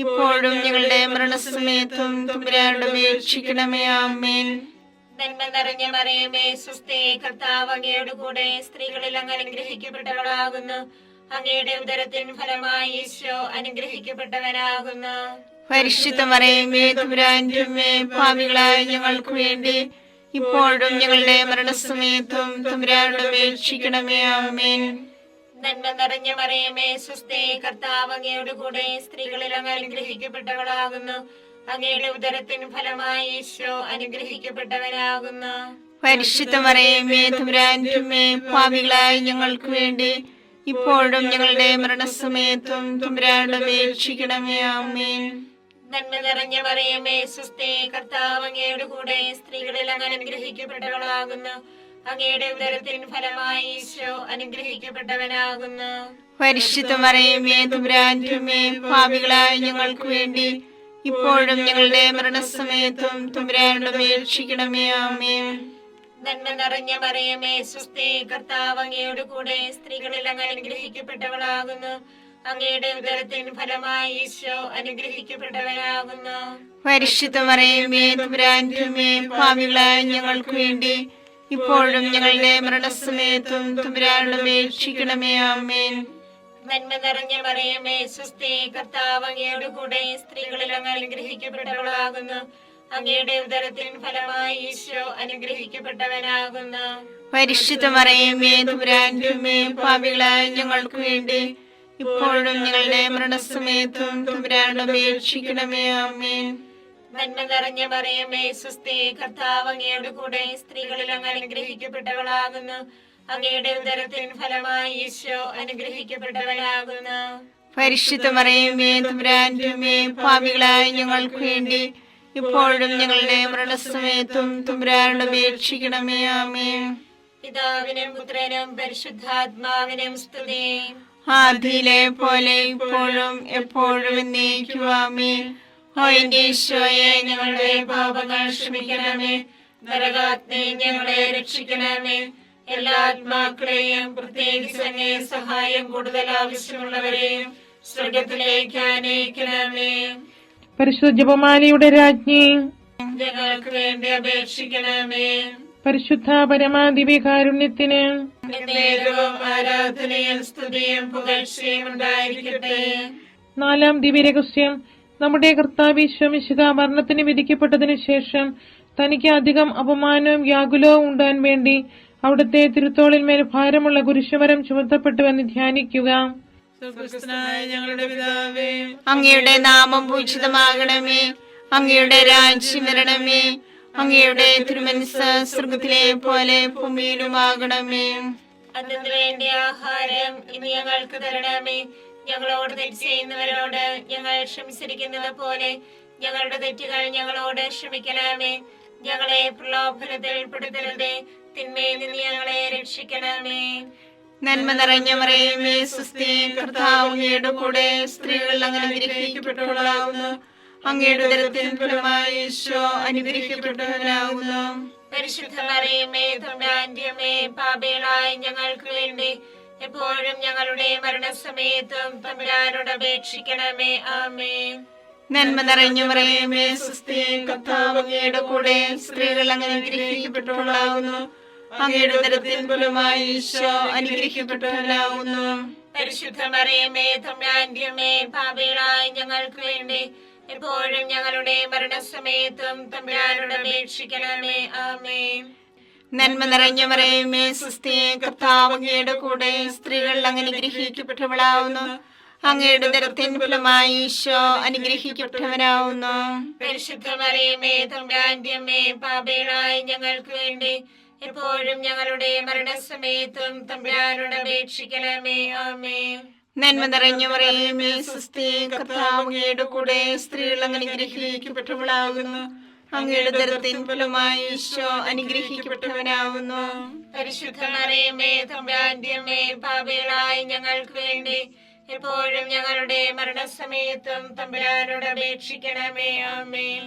ഇപ്പോഴും ഞങ്ങളുടെ മരണസമയത്തും തമ്പുരാനോട് അപേക്ഷിക്കണമേ. ആമേൻ. നന്മ നിറഞ്ഞ മറിയമേ സുസ്ഥി, കർത്താവ് അങ്ങയോട് കൂടെ സ്ത്രീകളിൽ അങ്ങ് അനുഗ്രഹിക്കപ്പെട്ടവളാകുന്നു. അങ്ങയുടെ ഉദരത്തിൻ ഫലമായി ഈശോ അനുഗ്രഹിക്കപ്പെട്ടവനാകുന്നു. പരിശുദ്ധ മറിയമേ തമ്പുരാന്റെ അമ്മേ, പാപികളായ ഞങ്ങൾക്ക് വേണ്ടി ഇപ്പോഴും ഞങ്ങളുടെ മരണസമയത്തും തമ്പുരാനോട് അപേക്ഷിക്കണമേ. ആമേൻ. നന്മ നിറഞ്ഞ മറിയമേ സ്വസ്തി, കർത്താവ് അങ്ങയുടെ കൂടെ സ്ത്രീകളിൽ അങ്ങ് അനുഗ്രഹിക്കപ്പെട്ടവളാകുന്നു. അങ്ങയുടെ ഉദരത്തിൻ ഫലമായി ഈശോ അനുഗ്രഹിക്കപ്പെട്ടവനാകുന്നു. പരിശുദ്ധ മറിയമേ തമ്പുരാന്റെ അമ്മേ, പാപികളായ ഞങ്ങൾക്ക് വേണ്ടി ഇപ്പോഴും ഞങ്ങളുടെ മരണസമയത്തും തമ്പുരാനോട് അപേക്ഷിക്കണമേ. ആമേൻ. നന്മ നിറഞ്ഞ മറിയമേ സ്വസ്തി, കർത്താവ് അങ്ങയുടെ കൂടെ സ്ത്രീകളിൽ അങ്ങ് അനുഗ്രഹിക്കപ്പെട്ടവളാകുന്നു. അങ്ങയുടെ ഉദരത്തിൻ ഫലമായി ഈശോ അനുഗ്രഹിക്കപ്പെട്ടവനാകുന്നു. പരിശുദ്ധ മറിയമേ തമ്പുരാന്റെ അമ്മേ, പാപികളായ ഞങ്ങൾക്ക് വേണ്ടി ഇപ്പോഴും ഞങ്ങളുടെ മരണസമയത്തും തമ്പുരാനോട് അപേക്ഷിക്കണമേ. ആമേൻ. നന്മ നിറഞ്ഞ മറിയമേ സ്വസ്തി, കർത്താവ് അങ്ങയുടെ കൂടെ സ്ത്രീകളിൽ അങ്ങ് അനുഗ്രഹിക്കപ്പെട്ടവളാകുന്നു. അങ്ങയുടെ ഉദരത്തിൻ ഫലമായി ഈശോ അനുഗ്രഹിക്കപ്പെട്ടവനാകുന്നു. പരിശുദ്ധ മറിയമേ തമ്പുരാന്റെ അമ്മേ, പാപികളായ ഞങ്ങൾക്ക് വേണ്ടി ഇപ്പോഴും ഞങ്ങളുടെ മരണസമയത്തും തമ്പുരാനോട് അപേക്ഷിക്കണമേ. ആമേൻ. നന്മ നിറഞ്ഞ മറിയമേ സ്വസ്തി, കർത്താവ് അങ്ങയുടെ കൂടെ സ്ത്രീകളിൽ അങ്ങ് അനുഗ്രഹിക്കപ്പെട്ടവളാകുന്നു. അങ്ങയുടെ ഉദരത്തിൻ ഫലമായി ഈശോ അനുഗ്രഹിക്കപ്പെട്ടവനാകുന്നു. പരിശുദ്ധ മറിയമേ തമ്പുരാന്റെ അമ്മേ, പാപികളായ ഞങ്ങൾക്ക് വേണ്ടി ഇപ്പോഴും ഞങ്ങളുടെ മരണസമയത്തും തമ്പുരാനോട് അപേക്ഷിക്കണമേ. ആമേൻ. നന്മ നിറഞ്ഞ മറിയമേ സ്വസ്തി, കർത്താവ് അങ്ങയുടെ കൂടെ സ്ത്രീകളിൽ അങ്ങ് അനുഗ്രഹിക്കപ്പെട്ടവളാകുന്നു. അങ്ങയുടെ ഉദരത്തിൻ ഫലമായി ഈശോ അനുഗ്രഹിക്കപ്പെട്ടവനാകുന്നു. പരിശുദ്ധ മറിയമേ തമ്പുരാന്റെ അമ്മേ, പാപികളായ ഞങ്ങൾക്ക് വേണ്ടി ഇപ്പോഴും ഞങ്ങളുടെ മരണസമയത്തും തമ്പുരാനോട് അപേക്ഷിക്കണമേ. ആമേൻ. പിതാവിനും പുത്രനും പരിശുദ്ധാത്മാവിനും സ്തുതി. ആദിയിലെ പോലെ ഇപ്പോഴും എപ്പോഴും എന്നേക്കും. ആമേൻ. ഓ എന്റെ ഈശോയെ, ഞങ്ങളുടെ പാപങ്ങൾ ക്ഷമിക്കണമേ. നരകാഗ്നി ഞങ്ങളെ രക്ഷിക്കണമേ. എല്ലാ ആത്മാക്കളെയും, പ്രത്യേകിച്ച് അങ്ങേ സഹായം കൂടുതൽ ആവശ്യമുള്ളവരെയും സ്വർഗത്തിലേക്ക് ആനയിക്കണമേ. പരിശുദ്ധ ജപമാലയുടെ രാജ്ഞി, ഞങ്ങൾക്ക് വേണ്ടി അപേക്ഷിക്കണമേ. പരിശുദ്ധ പരമാദിവ്യകാരുണ്യത്തിന് നേരവും ആരാധനയും സ്തുതിയും പുകഴ്ചയും ഉണ്ടായിരിക്കട്ടെ. 4-ാം ദിവ്യരഹസ്യം. നമ്മുടെ കർത്താവ് ഈശോ മിശിഹാ മരണത്തിന് വിധിക്കപ്പെട്ടതിനു ശേഷം തനിക്ക് അധികം അപമാനവും വ്യാകുലവും ഉണ്ടാൻ വേണ്ടി അവിടുത്തെ തിരുത്തോളിന്മേൽ ഭാരമുള്ള കുരിശുമരം ചുമത്തപ്പെട്ടുവെന്ന് ധ്യാനിക്കുക. സ്വർഗ്ഗസ്ഥനായ ഞങ്ങളുടെ പിതാവേ, അങ്ങയുടെ നാമം പൂജിതമാകണമേ. അങ്ങയുടെ രാജ്യം വരണമേ. അങ്ങയുടെ തിരുമനസ്സ് സ്വർഗ്ഗത്തിലെ പോലെ ഭൂമിയിലുമാകണമേ. അതിനു വേണ്ടി ആഹാരം ഇനി ഞങ്ങൾക്ക് തരണമേ. ഞങ്ങളോട് തെറ്റ് ചെയ്യുന്നവരോട് ഞങ്ങൾ ക്ഷമിച്ചിരിക്കുന്നത് പോലെ ഞങ്ങളുടെ തെറ്റുകൾ ഞങ്ങളോട് ക്ഷമിക്കണമേ. ഞങ്ങളെ പ്രലോഭനത്തിൽ ഉൾപ്പെടുത്തരുതേ, തിന്മയിൽ നിന്ന് ഞങ്ങളെ രക്ഷിക്കണമേ. നന്മ നിറഞ്ഞ മറിയമേ സ്വസ്തി, കർത്താവ് അങ്ങയുടെ കൂടെ സ്ത്രീകൾ അങ്ങ് അനുഗ്രഹിക്കപ്പെട്ടവളാകുന്നു. അങ്ങയുടെ ഉദരത്തിൻ ഫലമായി ഈശോ അനുഗ്രഹിക്കപ്പെട്ടവനാകുന്നു. പരിശുദ്ധ മറിയമേ തമ്പുരാന്റെ അമ്മേ, പാപികളായ ഞങ്ങൾക്ക് വേണ്ടി എപ്പോഴും ഞങ്ങളുടെ മരണസമയത്തും തമ്പുരാനോട് അപേക്ഷിക്കണമേ. ആമേൻ. നന്മ നിറഞ്ഞ മറിയമേ സ്വസ്തി, കർത്താവ് അങ്ങയുടെ കൂടെ സ്ത്രീകൾ അങ്ങ് അനുഗ്രഹിക്കപ്പെട്ടവളാകുന്നു. അങ്ങയുടെ ഉദരത്തിൻ ഫലമായി ഈശോ അനുഗ്രഹിക്കപ്പെട്ടവനാകുന്നു. പരിശുദ്ധ മറിയമേ തമ്പുരാന്റെ അമ്മേ, പാപികളായ ഞങ്ങൾക്ക് വേണ്ടി എപ്പോഴും ഞങ്ങളുടെ മരണസമയത്തും തമ്പുരാനോട് അപേക്ഷിക്കണമേ. ആമേൻ. നന്മ നിറഞ്ഞ മറിയമേ സ്വസ്തി, കർത്താവ് അങ്ങയുടെ കൂടെ സ്ത്രീകൾ അങ്ങ് അനുഗ്രഹിക്കപ്പെട്ടവളാകുന്നു. അങ്ങയുടെ ഉദരത്തിൻ ഫലമായി ഈശോ അനുഗ്രഹിക്കപ്പെട്ടവനാകുന്നു. പരിശുദ്ധ മറിയമേ തമ്പുരാന്റെ അമ്മേ, പാപികളായ ഞങ്ങൾക്ക് വേണ്ടി എപ്പോഴും ഞങ്ങളുടെ മരണസമയത്തും തമ്പുരാനോട് അപേക്ഷിക്കണമേ. ആമേൻ. നന്മ നിറഞ്ഞ മറിയമേ സ്വസ്തി, കർത്താവ് അങ്ങയുടെ കൂടെ സ്ത്രീകൾ അങ്ങ് അനുഗ്രഹിക്കപ്പെട്ടവളാകുന്നു. അങ്ങയുടെ ഉദരത്തിൻ ഫലമായി ഈശോ അനുഗ്രഹിക്കപ്പെട്ടവനാകുന്നു. പരിശുദ്ധ മറിയമേ തമ്പുരാന്റെ അമ്മേ, പാപികളായ ഞങ്ങൾക്ക് വേണ്ടി എപ്പോഴും ഞങ്ങളുടെ മരണസമയത്തും തമ്പുരാനോട് അപേക്ഷിക്കണമേ. ആമേൻ.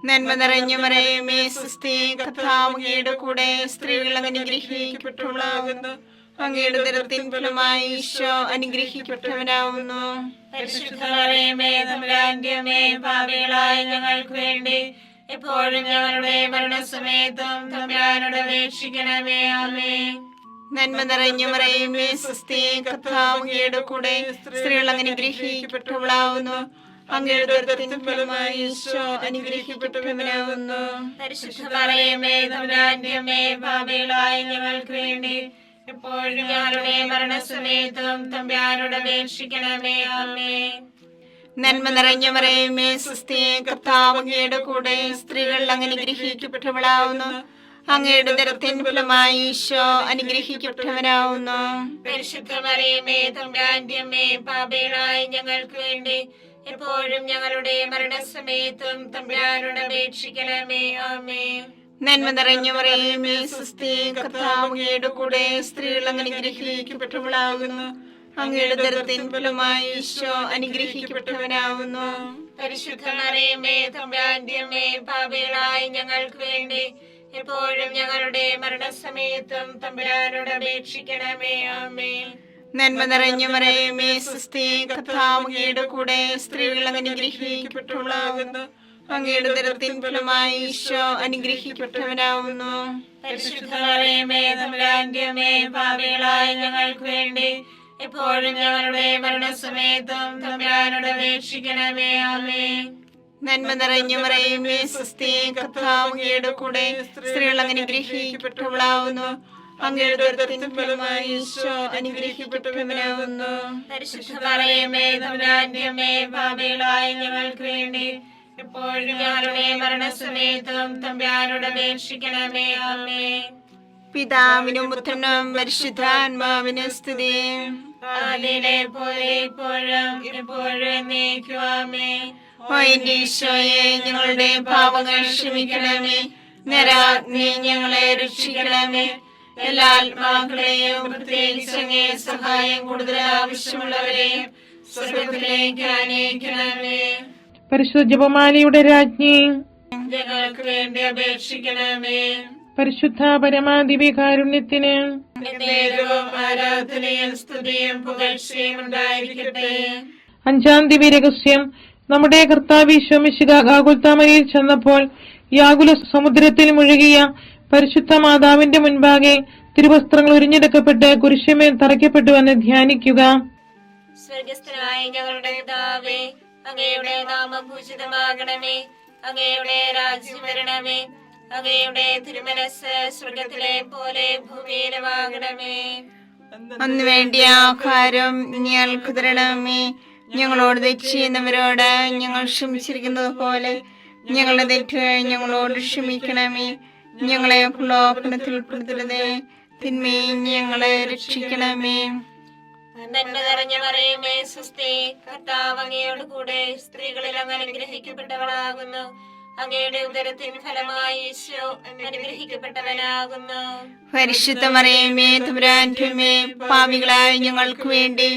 നന്മ നിറഞ്ഞ മറിയമേ സ്വസ്തി, കർത്താവ് അങ്ങയുടെ കൂടെ സ്ത്രീകൾ അങ്ങ് അനുഗ്രഹിക്കപ്പെട്ടവളാകുന്നു. അങ്ങയുടെ ഉദരത്തിൻ ഫലമായി ഈശോ അനുഗ്രഹിക്കപ്പെട്ടവനാകുന്നു. പരിശുദ്ധ മറിയമേ തമ്പുരാന്റെ അമ്മേ, പാപികളായ ഞങ്ങൾക്ക് വേണ്ടി എപ്പോഴും ഞങ്ങളുടെ മരണസമയത്തും തമ്പുരാനോട് അപേക്ഷിക്കണമേ. ആമേൻ. നന്മ നിറഞ്ഞ മറിയമേ സ്വസ്തി, കർത്താവ് അങ്ങയുടെ കൂടെ സ്ത്രീകൾ അങ്ങ് അനുഗ്രഹിക്കപ്പെട്ടവളാകുന്നു. അങ്ങയുടെ ഉദരത്തിൻ ഫലമായി ഈശോ അനുഗ്രഹിക്കപ്പെട്ടവനാകുന്നു. പരിശുദ്ധ മറിയമേ തമ്പുരാന്റെ അമ്മേ, പാപികളായ ഞങ്ങൾക്ക് വേണ്ടി എപ്പോഴും ഞങ്ങളുടെ മരണസമയത്തും തമ്പുരാനോട് അപേക്ഷിക്കണമേ. ആമേൻ. നന്മ നിറഞ്ഞ മറിയമേ സ്വസ്തി, കർത്താവ് അങ്ങയുടെ കൂടെ സ്ത്രീകൾ അങ്ങ് അനുഗ്രഹിക്കപ്പെട്ടവളാവുന്നു. അങ്ങയുടെ ഉദരത്തിൻ ഫലമായി ഈശോ അനുഗ്രഹിക്കപ്പെട്ടവനാവുന്നു. പരിശുദ്ധ മറിയമേ തമ്പുരാന്റെ അമ്മേ, പാപികളായ ഞങ്ങൾക്ക് വേണ്ടി എപ്പോഴും ഞങ്ങളുടെ മരണസമയത്തും തമ്പുരാനോട് അപേക്ഷിക്കണമേ. ആമേൻ. നന്മ നിറഞ്ഞ മറിയമേ സ്വസ്തി, കർത്താവ് അങ്ങയുടെ കൂടെ സ്ത്രീകൾ അങ്ങ് അനുഗ്രഹിക്കപ്പെട്ടവളാകുന്നു. അങ്ങയുടെ ഉദരത്തിൻ ഫലമായി ഈശോ അനുഗ്രഹിക്കപ്പെട്ടവനാവുന്നു. പരിശുദ്ധ മറിയമേ തമ്പുരാന്റെ അമ്മേ, പാപികളായ ഞങ്ങൾക്ക് വേണ്ടി എപ്പോഴും ഞങ്ങളുടെ മരണസമയത്തും തമ്പുരാനോട് അപേക്ഷിക്കണമേ. ആമേൻ. നന്മ നിറഞ്ഞ മറിയമേ സ്വസ്തി, കർത്താവ് അങ്ങയുടെ കൂടെ സ്ത്രീകൾ അങ്ങ് അനുഗ്രഹിക്കപ്പെട്ടവളാകുന്നു. അങ്ങയുടെ ഉദരത്തിൻ ഫലമായി ഈശോ അനുഗ്രഹിക്കപ്പെട്ടവനാവുന്നു. പരിശുദ്ധ മറിയമേ തമ്പുരാന്റെ അമ്മേ, പാപികളായ ഞങ്ങൾക്ക് വേണ്ടി എപ്പോഴും ഞങ്ങളുടെ മരണസമയത്തും തമ്പുരാനോട് അപേക്ഷിക്കണമേ. ആമേൻ. നന്മ നിറഞ്ഞ മറിയമേ സ്വസ്തി, കർത്താവ് അങ്ങയുടെ കൂടെ സ്ത്രീകൾ അങ്ങ് അനുഗ്രഹിക്കപ്പെട്ടവളാവുന്നു. അങ്ങയുടെ ഉദരത്തിൻ ഫലമായി ഈശോ അനുഗ്രഹിക്കപ്പെട്ടവനാവുന്നു. പരിശുദ്ധ മറിയമേ തമ്പുരാന്റെ അമ്മേ, പാപികളായ ഞങ്ങൾക്ക് വേണ്ടി എപ്പോഴും ഞങ്ങളുടെ മരണസമയത്തും തമ്പുരാനോട് അപേക്ഷിക്കണമേ. ആമേൻ. പിതാവിനും പുത്രനും പരിശുദ്ധാത്മാവിനും സ്തുതി. ആദിയിലെ പോലെ ഇപ്പോഴും എപ്പോഴും എന്നേക്കും. ആമേൻ. ഓ എന്റെ ഈശോയെ, ഞങ്ങളുടെ പാപങ്ങൾ ക്ഷമിക്കണമേ. നരാഗ്നി ഞങ്ങളെ രക്ഷിക്കണമേ. എല്ലാ ആത്മാക്കളെയും പ്രത്യേകിച്ച് അങ്ങേ സഹായം കൂടുതൽ ആവശ്യമുള്ളവരെയും സ്വർഗത്തിലേക്ക് അനയിക്കണമേ. പരിശുദ്ധ ജപമാലയുടെ രാജ്ഞി, ഞങ്ങൾക്ക് വേണ്ടി അപേക്ഷിക്കണമേ. പരിശുദ്ധ പരമാദിവ്യകാരുണ്യത്തിന് എന്നേരവും ആരാധനയും സ്തുതിയും പുകഴ്ചയും ഉണ്ടായിരിക്കട്ടെ. അഞ്ചാം ദിവ്യരഹസ്യം. നമ്മുടെ കർത്താവ് ഈശോ മിശിഹാ ഗാഗുൽത്താമരയിൽ ചെന്നപ്പോൾ യാകുല സമുദ്രത്തിൽ മുഴുകിയ പരിശുദ്ധ മാതാവിന്റെ മുൻപാകെ തിരുവസ്ത്രങ്ങൾ ഉരിഞ്ഞെടുക്കപ്പെട്ട് കുരിശുമേൽ തറയ്ക്കപ്പെട്ടുവെന്ന് ധ്യാനിക്കുക. സ്വർഗസ്ഥനായ ഞങ്ങളുടെ പിതാവേ, അങ്ങയുടെ നാമം പൂജിതമാകണമേ. അങ്ങയുടെ രാജ്യം വരണമേ. അങ്ങയുടെ തിരുമനസ് സ്വർഗത്തിലെ പോലെ ഭൂമിയിലുമാകണമേ. അന്ന് വേണ്ടിയ ആഹാരം ഞങ്ങൾക്ക് തരണമേ. ഞങ്ങളോട് തെറ്റ് ചെയ്യുന്നവരോട് ഞങ്ങൾ ക്ഷമിച്ചിരിക്കുന്നത് പോലെ ഞങ്ങളുടെ തെറ്റുകൾ ഞങ്ങളോട് ക്ഷമിക്കണമേ. ഞങ്ങളെ പ്രലോഭനത്തിൽ ഉൾപ്പെടുത്തരുതേ, തിന്മയിൽ ഞങ്ങളെ രക്ഷിക്കണമേ. നന്മ നിറഞ്ഞ മറിയമേ സ്വസ്തി, കർത്താവ് അങ്ങയോട് കൂടെ സ്ത്രീകളിൽ അങ്ങ് അനുഗ്രഹിക്കപ്പെട്ടവളാകുന്നു. അങ്ങയുടെ ഉദരത്തിൻ ഫലമായി ഈശോ അനുഗ്രഹിക്കപ്പെട്ടവനാകുന്നു. പരിശുദ്ധ മറിയമേ തമ്പുരാന്റെ അമ്മേ, പാപികളായ ഞങ്ങൾക്ക് വേണ്ടി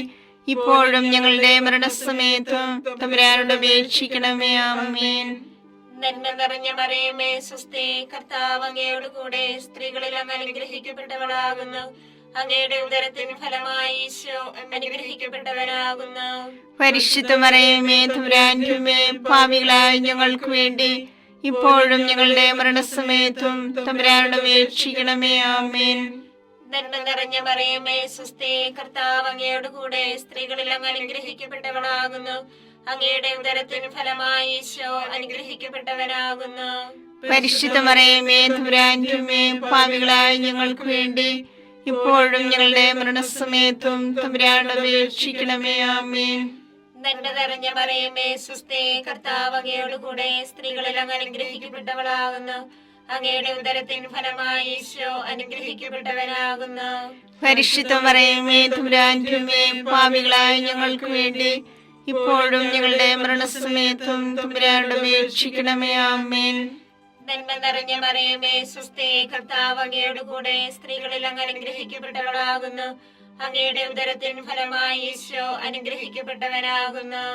ഇപ്പോഴും ഞങ്ങളുടെ മരണസമയത്തും തമ്പുരാനോട് അപേക്ഷിക്കണമേ. ആമേൻ. നന്മ നിറഞ്ഞ മറിയമേ സ്വസ്തി, കർത്താവ് അങ്ങയോട് കൂടെ സ്ത്രീകളിൽ അങ്ങ് അനുഗ്രഹിക്കപ്പെട്ടവളാകുന്നു. അങ്ങയുടെ ഉദരത്തിൻ ഫലമായി ഈശോ അനുഗ്രഹിക്കപ്പെട്ടവനാകുന്നു. പരിശുദ്ധ മറിയമേ തമ്പുരാന്റെ അമ്മേ, പാപികളായ ഞങ്ങൾക്ക് വേണ്ടി ഇപ്പോഴും ഞങ്ങളുടെ മരണസമയത്തും തമ്പുരാനോട് അപേക്ഷിക്കണമേ. ആമേൻ. നന്മ നിറഞ്ഞ മറിയമേ സ്വസ്തി, കർത്താവ് അങ്ങയോട് കൂടെ സ്ത്രീകളിൽ അങ്ങ് അനുഗ്രഹിക്കപ്പെട്ടവളാകുന്നു. അങ്ങയുടെ ഉദരത്തിൻ ഫലമായി ഈശോ അനുഗ്രഹിക്കപ്പെട്ടവനാകുന്നു. പരിശുദ്ധ മറിയമേ തമ്പുരാന്റെ അമ്മേ, പാപികളായ ഞങ്ങൾക്ക് വേണ്ടി ഇപ്പോഴും ഞങ്ങളുടെ മരണസമയത്തും തമ്പുരാനോട് അപേക്ഷിക്കണമേ. ആമേൻ. നന്മ നിറഞ്ഞ മറിയമേ സ്വസ്തി, കർത്താവ് അങ്ങയോട് കൂടെ സ്ത്രീകളിൽ അങ്ങ് അനുഗ്രഹിക്കപ്പെട്ടവളാകുന്നു. അങ്ങയുടെ ഉദരത്തിൻ ഫലമായി ഈശോ അനുഗ്രഹിക്കപ്പെട്ടവനാകുന്നു. പരിശുദ്ധ മറിയമേ തമ്പുരാന്റെ അമ്മേ, പാപികളായ ഞങ്ങൾക്ക് വേണ്ടി ഇപ്പോഴും ഞങ്ങളുടെ മരണസമയത്തും തമ്പുരാനോട് അപേക്ഷിക്കണമേ. ആമേൻ. നന്മ നിറഞ്ഞ മറിയമേ സ്വസ്തി, കർത്താവ് അങ്ങയോട് കൂടെ സ്ത്രീകളിൽ അങ്ങ് അനുഗ്രഹിക്കപ്പെട്ടവളാകുന്നു. അങ്ങയുടെ ഉദരത്തിൻ ഫലമായി ഈശോ അനുഗ്രഹിക്കപ്പെട്ടവനാകുന്നു.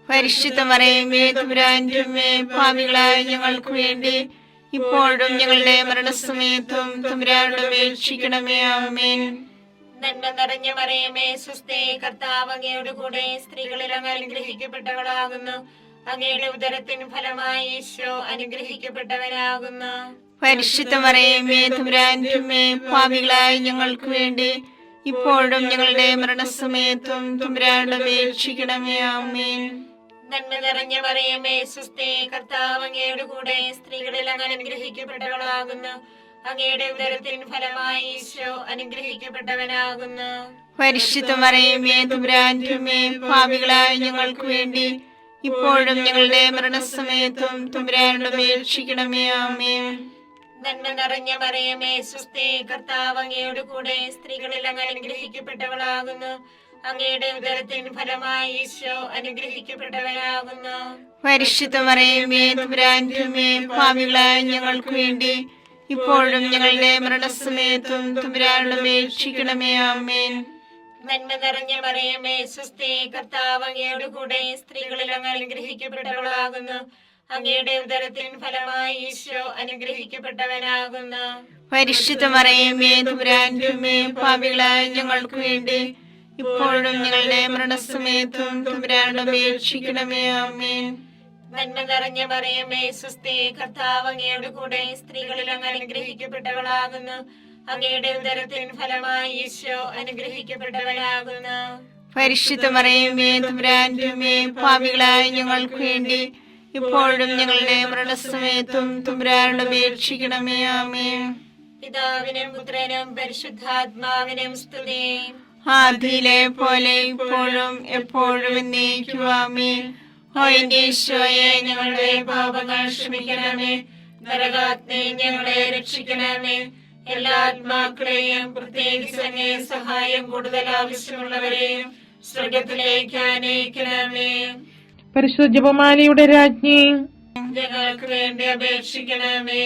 പരിശുദ്ധ മറിയമേ തമ്പുരാന്റെ അമ്മേ, പാപികളായ ഞങ്ങൾക്ക് വേണ്ടി ഇപ്പോഴും ഞങ്ങളുടെ മരണസമയത്തും തമ്പുരാനോട് അപേക്ഷിക്കണമേ. ആമേൻ. നന്മ നിറഞ്ഞ മറിയമേ സ്വസ്തി, കർത്താവ് അങ്ങയോട് കൂടെ സ്ത്രീകളിൽ അങ്ങ് അനുഗ്രഹിക്കപ്പെട്ടവളാകുന്നു. അങ്ങയുടെ ഉദരത്തിൻ ഫലമായി ഈശോ അനുഗ്രഹിക്കപ്പെട്ടവനാകുന്നു. പരിശുദ്ധ മറിയമേ തമ്പുരാന്റെ അമ്മേ, പാപികളായ ഞങ്ങൾക്ക് വേണ്ടി ഇപ്പോഴും ഞങ്ങളുടെ മരണസമയത്തും തമ്പുരാനോട് അപേക്ഷിക്കണമേ. ആമേൻ. നന്മ നിറഞ്ഞ മറിയമേ സുസ്ഥി, കർത്താവ് അങ്ങയുടെ കൂടെ സ്ത്രീകളിൽ അങ്ങ് അനുഗ്രഹിക്കപ്പെട്ടവളാകുന്നു. അങ്ങയുടെ ഉദരത്തിൻ ഫലമായി ഈശോ അനുഗ്രഹിക്കപ്പെട്ടവനാകുന്നു. പരിശുദ്ധ മറിയമേ തമ്പുരാന്റെ അമ്മേ, പാപികളായ ഞങ്ങൾക്ക് വേണ്ടി ഇപ്പോഴും ഞങ്ങളുടെ മരണസമയത്തും തമ്പുരാനോട് അപേക്ഷിക്കണമേ. ആമേൻ. നന്മ നിറഞ്ഞ മറിയമേ സുസ്ഥി, കർത്താവ് അങ്ങയുടെ കൂടെ സ്ത്രീകളിൽ അങ്ങ് അനുഗ്രഹിക്കപ്പെട്ടവളാകുന്നു. അങ്ങയുടെ ഉദരത്തിൻ ഫലമായി ഈശോ അനുഗ്രഹിക്കപ്പെട്ടവനാകുന്നു. പരിശുദ്ധ മറിയമേ തമ്പുരാന്റെ അമ്മേ, പാപികളായ ഞങ്ങൾക്ക് വേണ്ടി ഇപ്പോഴും ഞങ്ങളുടെ മരണസമയത്തും തമ്പുരാനോട് അപേക്ഷിക്കണമേ. ആമേൻ. നന്മ നിറഞ്ഞ മറിയമേ സുസ്ഥി, കർത്താവ് അങ്ങയുടെ കൂടെ സ്ത്രീകളിൽ അങ്ങ് അനുഗ്രഹിക്കപ്പെട്ടവളാകുന്നു. അങ്ങയുടെ ഉദരത്തിൻ ഫലമായി ഈശോ അനുഗ്രഹിക്കപ്പെട്ടവനാകുന്നു. പരിശുദ്ധ മറിയമേ തമ്പുരാന്റെ അമ്മേ, പാപികളായ ഞങ്ങൾക്ക് വേണ്ടി ഇപ്പോഴും ഞങ്ങളുടെ മരണസമയത്തും തമ്പുരാനോട് അപേക്ഷിക്കണമേ. ആമേൻ. നന്മ നിറഞ്ഞ മറിയമേ സുസ്ഥി, കർത്താവ് അങ്ങയുടെ കൂടെ സ്ത്രീകളിൽ അങ്ങ് അനുഗ്രഹിക്കപ്പെട്ടവളാകുന്നു. അങ്ങയുടെ ഉദരത്തിൻ ഫലമായി ഈശോ അനുഗ്രഹിക്കപ്പെട്ടവനാകുന്നു. പരിശുദ്ധ മറിയമേ തമ്പുരാന്റെ അമ്മേ, പാപികളായ ഞങ്ങൾക്ക് വേണ്ടി ഇപ്പോഴും ഞങ്ങളുടെ മരണസമയത്തും തമ്പുരാനോട് അപേക്ഷിക്കണമേ. ആമേൻ. പിതാവിനും പുത്രനും പരിശുദ്ധാത്മാവിനും സ്തുതി. ആദിയിലെ പോലെ ഇപ്പോഴും എപ്പോഴും എന്നേക്കും. ആമേൻ. ഓ എന്റെ ഈശോയെ, ഞങ്ങളുടെ പാപങ്ങൾ ക്ഷമിക്കണമേ. നരകാഗ്നി ഞങ്ങളെ രക്ഷിക്കണമേ. എല്ലാ ആത്മാക്കളെയും, പ്രത്യേകിച്ച് അങ്ങേ സഹായം കൂടുതൽ ആവശ്യമുള്ളവരെയും സ്വർഗത്തിലേക്ക് ആനയിക്കണമേ. പരിശുദ്ധ ജപമാലയുടെ രാജ്ഞി, ഞങ്ങൾക്ക് വേണ്ടി അപേക്ഷിക്കണമേ.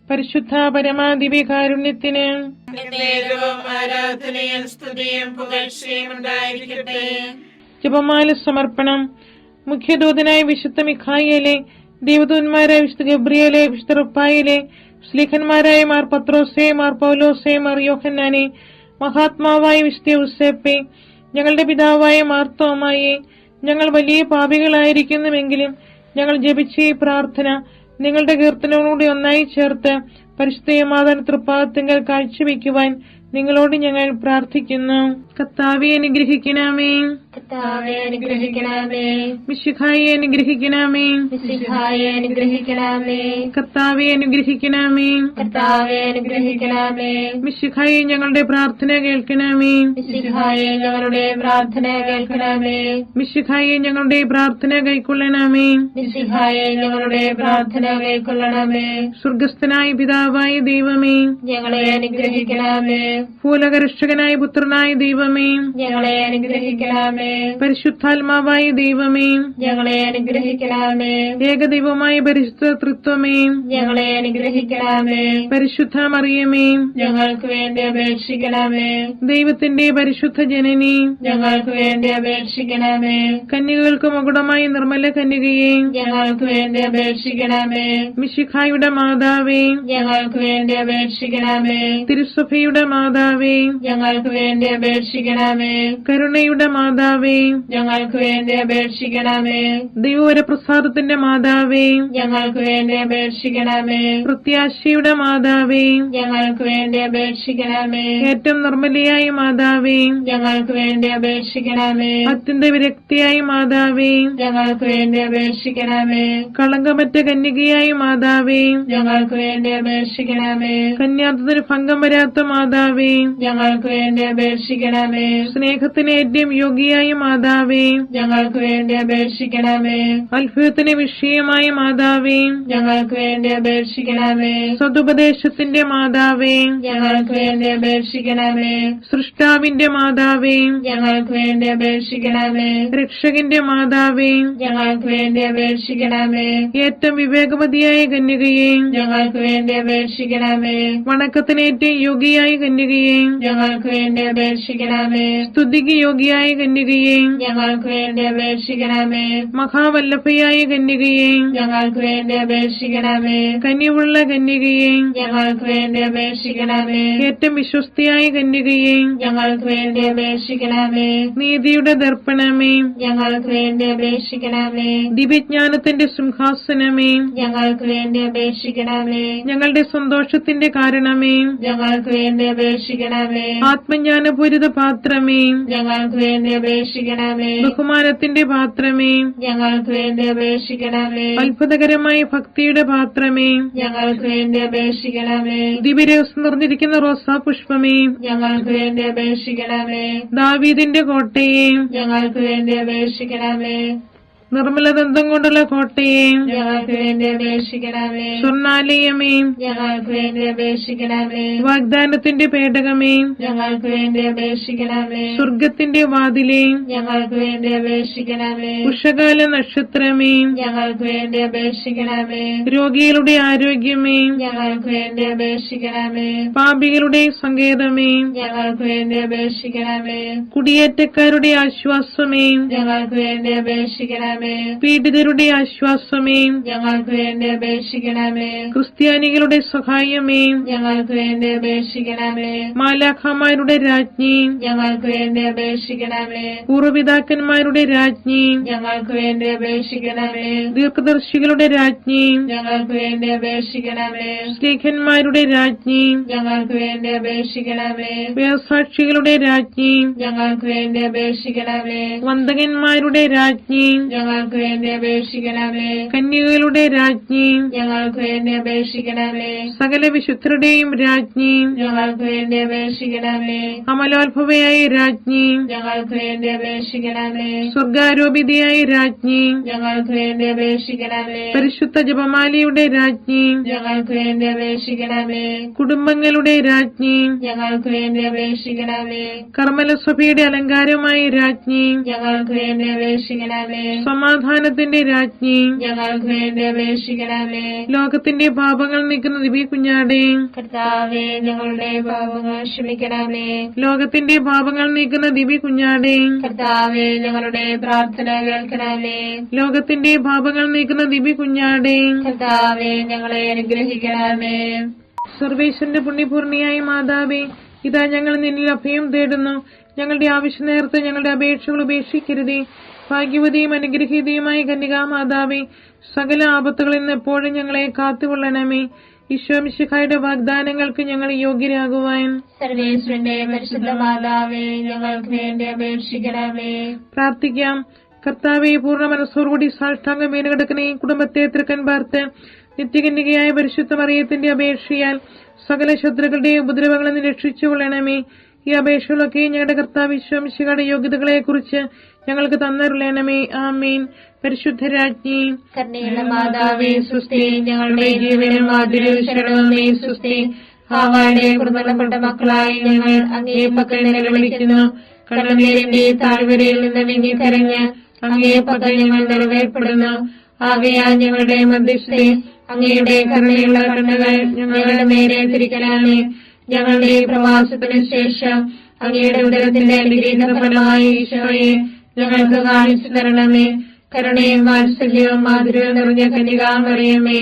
പരിശുദ്ധ പരമാദിവ്യകാരുണ്യത്തിന് എന്നേരവും ആരാധനയും സ്തുതിയും പുകഴ്ചയും ഉണ്ടായിരിക്കട്ടെ. ജപമാല സമർപ്പണം. മുഖ്യദൂതനായ വിശുദ്ധ മിഖായേലെ, ദേവദൂതന്മാരായ വിശുദ്ധ ഗബ്രിയേലെ, വിശുദ്ധ റുഫായേലെ, സ്ലീഹന്മാരായ മാർ പത്രോസേ, മാർ പൗലോസേ, മാർ യോഹന്നാനെ, മഹാത്മാവായ വിശുദ്ധ യൂസേപ്പേ, ഞങ്ങളുടെ പിതാവായ മാർത്തോമായെ, ഞങ്ങൾ വലിയ പാപികളായിരിക്കുന്നുവെങ്കിലും ഞങ്ങൾ ജപിച്ച ഈ പ്രാർത്ഥന നിങ്ങളുടെ കീർത്തനങ്ങളോട് ഒന്നായി ചേർത്ത് പരിശുദ്ധ മാതാവിന്റെ തൃപ്പാദത്തിങ്കൽ കാഴ്ചവെക്കുവാൻ നിങ്ങളോട് ഞങ്ങൾ പ്രാർത്ഥിക്കുന്നു. കർത്താവേ അനുഗ്രഹിക്കണമേ. കർത്താവേ അനുഗ്രഹിക്കണമേ. മിശിഹായെ അനുഗ്രഹിക്കണമേ. മിശിഹായെ അനുഗ്രഹിക്കണമേ. കർത്താവേ അനുഗ്രഹിക്കണമേ. കർത്താവേ അനുഗ്രഹിക്കണമേ. മിശിഹായെ ഞങ്ങളുടെ പ്രാർത്ഥന കേൾക്കണമേ. മിശിഹായെ ഞങ്ങളുടെ പ്രാർത്ഥന കേൾക്കണമേ. മിശിഹായെ ഞങ്ങളുടെ പ്രാർത്ഥന കൈക്കൊള്ളണമേ. മിശിഹായെ ഞങ്ങളുടെ പ്രാർത്ഥന കൈക്കൊള്ളണമേ. സ്വർഗസ്ഥനായ പിതാവായ ദൈവമേ, ഞങ്ങളെ അനുഗ്രഹിക്കണമേ. ഭൂലോകരക്ഷകനായ പുത്രനായ ദൈവമേ, ഞങ്ങളെ അനുഗ്രഹിക്കണമേ. പരിശുദ്ധാത്മാവായ ദൈവമേ, ഞങ്ങളെ അനുഗ്രഹിക്കണമേ. ഏകദൈവമായ പരിശുദ്ധ തൃത്വമേ, ഞങ്ങളെ അനുഗ്രഹിക്കണമേ. പരിശുദ്ധ മറിയമേ, ഞങ്ങൾക്ക് വേണ്ടി അപേക്ഷിക്കണമേ. ദൈവത്തിന്റെ പരിശുദ്ധ ജനനി, ഞങ്ങൾക്ക് വേണ്ടി അപേക്ഷിക്കണമേ. കന്യകൾക്ക് മകുടമായ നിർമ്മല കന്യകയെ, ഞങ്ങൾക്ക് വേണ്ടി അപേക്ഷിക്കണമേ. മിശിഹായുടെ മാതാവേ, ഞങ്ങൾക്ക് വേണ്ടി അപേക്ഷിക്കണമേ. തിരുസഭയുടെ മാതാവേ, ഞങ്ങൾക്ക് വേണ്ടി അപേക്ഷിക്കണമേ. കരുണയുടെ മാതാവേ, ഞങ്ങൾക്ക് വേണ്ടി അപേക്ഷിക്കണമേ. ദൈവവരപ്രസാദത്തിന്റെ മാതാവേ, ഞങ്ങൾക്ക് വേണ്ടി അപേക്ഷിക്കണമേ. പ്രത്യാശയുടെ മാതാവേ, ഞങ്ങൾക്ക് വേണ്ടി അപേക്ഷിക്കണമേ. ഏറ്റവും നിർമ്മലയായ മാതാവേ, ഞങ്ങൾക്ക് വേണ്ടി അപേക്ഷിക്കണമേ. അത്യന്ത വിരക്തിയായ മാതാവേ, ഞങ്ങൾക്ക് വേണ്ടി അപേക്ഷിക്കണമേ. കളങ്കമറ്റ കന്യകയായ മാതാവേ, ഞങ്ങൾക്ക് വേണ്ടി അപേക്ഷിക്കണമേ. കന്യാത്വത്തിന് ഭംഗം വരാത്ത മാതാവേ, ഞങ്ങൾക്ക് വേണ്ടി അപേക്ഷിക്കണമേ. സ്നേഹത്തിന് ഏറ്റവും യോഗ്യയായ മാതാവേ, ഞങ്ങൾക്ക് വേണ്ടി അപേക്ഷിക്കണമേ. അത്ഭുതത്തിന് വിഷയമായ മാതാവേ, ഞങ്ങൾക്ക് വേണ്ടി അപേക്ഷിക്കണമേ. സതുപദേശത്തിന്റെ മാതാവേ, ഞങ്ങൾക്ക് വേണ്ടി അപേക്ഷിക്കണമേ. സൃഷ്ടാവിന്റെ മാതാവേ, ഞങ്ങൾക്ക് വേണ്ടി അപേക്ഷിക്കണമേ. രക്ഷകന്റെ മാതാവേ, ഞങ്ങൾക്ക് വേണ്ടി അപേക്ഷിക്കണമേ. ഏറ്റവും വിവേകവതിയായ കന്യകയെ, ഞങ്ങൾക്ക് വേണ്ടി അപേക്ഷിക്കണമേ. വണക്കത്തിന് ഏറ്റവും യോഗ്യയായ കന്യകയെ, ഞങ്ങൾക്ക് വേണ്ടി അപേക്ഷിക്കണമേ. സ്തുതിക്ക് യോഗ്യയായ കന്യകയെ, ഞങ്ങൾക്ക് വേണ്ടി അപേക്ഷിക്കണമേ. മഹാവല്ലഭയായ കന്യകയെ, ഞങ്ങൾക്ക് വേണ്ടി അപേക്ഷിക്കണമേ. കനിവുള്ള കന്യകയെ, ഞങ്ങൾക്ക് വേണ്ടി അപേക്ഷിക്കണമേ. ഏറ്റവും വിശ്വസ്തയായ കന്യകയെ, ഞങ്ങൾക്ക് വേണ്ടി അപേക്ഷിക്കണമേ. നീതിയുടെ ദർപ്പണമേ, ഞങ്ങൾക്ക് വേണ്ടി അപേക്ഷിക്കണമേ. ദിവ്യജ്ഞാനത്തിന്റെ സിംഹാസനമേ, ഞങ്ങൾക്ക് വേണ്ടി അപേക്ഷിക്കണമേ. ഞങ്ങളുടെ സന്തോഷത്തിന്റെ കാരണമേ, ഞങ്ങൾക്ക് വേണ്ടി അപേക്ഷിക്കണമേ. ആത്മജ്ഞാനപൂരിത പാത്രമേ, ഞങ്ങൾക്ക് വേണ്ടി അപേക്ഷിക്കണമേ. അപേക്ഷിക്കണമേ. ബഹുമാനത്തിന്റെ പാത്രമേ, ഞങ്ങൾക്ക് വേണ്ടി അപേക്ഷിക്കണമേ. അത്ഭുതകരമായ ഭക്തിയുടെ പാത്രമേ, ഞങ്ങൾക്ക് വേണ്ടി അപേക്ഷിക്കണമേ. ദിവ്യരഹസ്യം നിറഞ്ഞിരിക്കുന്ന റോസാ പുഷ്പമേ, ഞങ്ങൾക്ക് വേണ്ടി അപേക്ഷിക്കണമേ. ദാവീദിന്റെ കോട്ടയെ, ഞങ്ങൾക്ക് വേണ്ടി അപേക്ഷിക്കണമേ. നിർമ്മലദന്തം കൊണ്ടുള്ള കോട്ടയെ, ഞങ്ങൾക്ക് വേണ്ടി അപേക്ഷിക്കണമേ. സ്വർണാലയമേ, ഞങ്ങൾക്ക് വേണ്ടി അപേക്ഷിക്കണമേ. വാഗ്ദാനത്തിന്റെ പേടകമേ, ഞങ്ങൾക്ക് വേണ്ടി അപേക്ഷിക്കണമേ. സ്വർഗത്തിന്റെ വാതിലേ, ഞങ്ങൾക്ക് വേണ്ടി അപേക്ഷിക്കണമേ. ഉഷകാല നക്ഷത്രമേ, ഞങ്ങൾക്ക് വേണ്ടി അപേക്ഷിക്കണമേ. രോഗികളുടെ ആരോഗ്യമേ, ഞങ്ങൾക്ക് വേണ്ടി അപേക്ഷിക്കണമേ. പാപികളുടെ സങ്കേതമേ, ഞങ്ങൾക്ക് വേണ്ടി അപേക്ഷിക്കണമേ. കുടിയേറ്റക്കാരുടെ ആശ്വാസമേ, ഞങ്ങൾക്ക് വേണ്ടി അപേക്ഷിക്കണമേ. പീഡിതരുടെ ആശ്വാസമേ, ഞങ്ങൾക്ക് വേണ്ടി അപേക്ഷിക്കണമേ. ക്രിസ്ത്യാനികളുടെ സഹായമേ, ഞങ്ങൾക്ക് വേണ്ടി അപേക്ഷിക്കണമേ. മാലാഖമാരുടെ രാജ്ഞി, ഞങ്ങൾക്ക് വേണ്ടി അപേക്ഷിക്കണമേ. പൂർവ്വപിതാക്കന്മാരുടെ രാജ്ഞി, ഞങ്ങൾക്ക് വേണ്ടി അപേക്ഷിക്കണമേ. ദീർഘദർശികളുടെ രാജ്ഞി, ഞങ്ങൾക്ക് വേണ്ടി അപേക്ഷിക്കണമേ. സ്ത്രീഖന്മാരുടെ രാജ്ഞി, ഞങ്ങൾക്ക് വേണ്ടി അപേക്ഷിക്കണമേ. വേദസാക്ഷികളുടെ രാജ്ഞി, ഞങ്ങൾക്ക് വേണ്ടി അപേക്ഷിക്കണമേ. വന്ദകന്മാരുടെ രാജ്ഞി, ഞങ്ങൾക്ക് വേണ്ടി അപേക്ഷിക്കണമേ. കന്യകകളുടെ രാജ്ഞി, ഞങ്ങൾക്ക് വേണ്ടി അപേക്ഷിക്കണമേ. സകല വിശുദ്ധരുടെയും രാജ്ഞി, ഞങ്ങൾക്ക് വേണ്ടി അപേക്ഷിക്കണമേ. അമലോത്ഭവയായ രാജ്ഞി, ഞങ്ങൾക്ക് വേണ്ടി അപേക്ഷിക്കണമേ. സ്വർഗാരോപിതയായ രാജ്ഞി, ഞങ്ങൾക്ക് വേണ്ടി അപേക്ഷിക്കണമേ. പരിശുദ്ധ ജപമാലയുടെ രാജ്ഞി, ഞങ്ങൾക്ക് വേണ്ടി അപേക്ഷിക്കണമേ. കുടുംബങ്ങളുടെ രാജ്ഞി, ഞങ്ങൾക്ക് വേണ്ടി അപേക്ഷിക്കണമേ. കർമ്മലസഭയുടെ അലങ്കാരമായ രാജ്ഞി, ഞങ്ങൾക്ക് വേണ്ടി അപേക്ഷിക്കണമേ. സമാധാനത്തിന്റെ രാജ്ഞി, ഞങ്ങൾക്ക് വേണ്ടി അപേക്ഷിക്കണമേ. ലോകത്തിന്റെ പാപങ്ങൾ നീക്കുന്ന ദിവ്യ കുഞ്ഞാടേ, കർത്താവേ, ഞങ്ങളുടെ പാപങ്ങൾ ക്ഷമിക്കണമേ. ലോകത്തിന്റെ പാപങ്ങൾ നീക്കുന്ന ദിവ്യ കുഞ്ഞാടേ, കർത്താവേ, ഞങ്ങളുടെ പ്രാർത്ഥന കേൾക്കണമേ. ലോകത്തിന്റെ പാപങ്ങൾ നീക്കുന്ന ദിവ്യ കുഞ്ഞാടേ, കർത്താവേ, ഞങ്ങളെ അനുഗ്രഹിക്കണമേ. സർവേശ്വരന്റെ പുണ്യപൂർണിയായ മാതാവേ, ഇതാ ഞങ്ങൾ നിന്നിൽ അഭയം തേടുന്നു. ഞങ്ങളുടെ ആവശ്യ നേരത്തെ ഞങ്ങളുടെ അപേക്ഷകൾ ഉപേക്ഷിക്കരുതേ. ഭാഗ്യവതിയും അനുഗ്രഹീതയുമായ കന്യകാമാതാവേ, സകല ആപത്തുകളിൽ നിന്ന് എപ്പോഴും ഞങ്ങളെ കാത്തുകൊള്ളണമേ. ഈശോമിശിഹായുടെ വാഗ്ദാനങ്ങൾക്ക് ഞങ്ങൾ യോഗ്യരാകുവാൻ സർവേശ്വരന്റെ പരിശുദ്ധ മാതാവേ, ഞങ്ങൾക്ക് വേണ്ടി അപേക്ഷിക്കണമേ. പ്രാർത്ഥിക്കാം. കർത്താവെ, പൂർണ്ണ മനസ്സോടുകൂടി സാഷ്ടാംഗം വീണുകിടക്കുന്ന ഈ കുടുംബത്തെ തൃക്കൻ പാർത്ത് നിത്യകന്യകയായ പരിശുദ്ധ മറിയത്തിന്റെ അപേക്ഷയാൽ സകല ശത്രുക്കളുടെ ഉപദ്രവങ്ങളിൽ നിന്ന് രക്ഷിച്ചുകൊള്ളണമേ. ഈ അപേക്ഷകളൊക്കെ ഞങ്ങളുടെ കർത്താവ് ഈശോമിശിഹായുടെ യോഗ്യതകളെ കുറിച്ച് ഞങ്ങൾക്ക് തന്നരുളണമേ. ആമേൻ. പരിശുദ്ധരാജ്ഞി, കരുണയുള്ള മാതാവേ, സുസ്തി. ഞങ്ങളുടെ ജീവനും ആതിരും ശരണവുമേ, സുസ്തി. ഹാവായുടെ കുർബാനപ്പെട്ട മക്കളായി ഞങ്ങൾ അങ്ങേ പക്കൽ നിലവിളിക്കുന്നു. കണ്ണുനീരിന്റെ താഴ്വരയിൽ നിന്ന് വിങ്ങിക്കരഞ്ഞ് അങ്ങേ പക്കൽ ഞങ്ങൾ നിറവേർപ്പെടുന്നു. ആകയാൽ ഞങ്ങളുടെ മധ്യസ്ഥെ അങ്ങയുടെ കരുണയുള്ള കണ്ണുകൾ ഞങ്ങളുടെ നേരെ തിരിക്കണമേ. ഞങ്ങളുടെ പ്രവാസത്തിന് ശേഷം അങ്ങയുടെ ഉദരത്തിന്റെ അനുഗ്രഹീത ഫലമായ ഈശോയെ ഞങ്ങൾക്ക് കാണിച്ചു തരണമേ. കരുണയും വാത്സല്യവും മാധുര്യവും നിറഞ്ഞ കന്യകാമറിയമേ,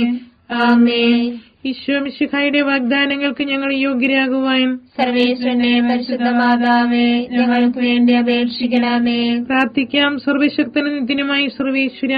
ആമേൻ. ഈശോമിശിഹായുടെ വാഗ്ദാനങ്ങൾക്ക് ഞങ്ങൾ യോഗ്യരാകുവാൻ സർവേശ്വരന്റെ പരിശുദ്ധ മാതാവേ, ഞങ്ങൾക്ക് വേണ്ടി അപേക്ഷിക്കണമേ. പ്രാർത്ഥിക്കാം. സർവശക്തനും നിത്യനുമായി സർവേശ്വര,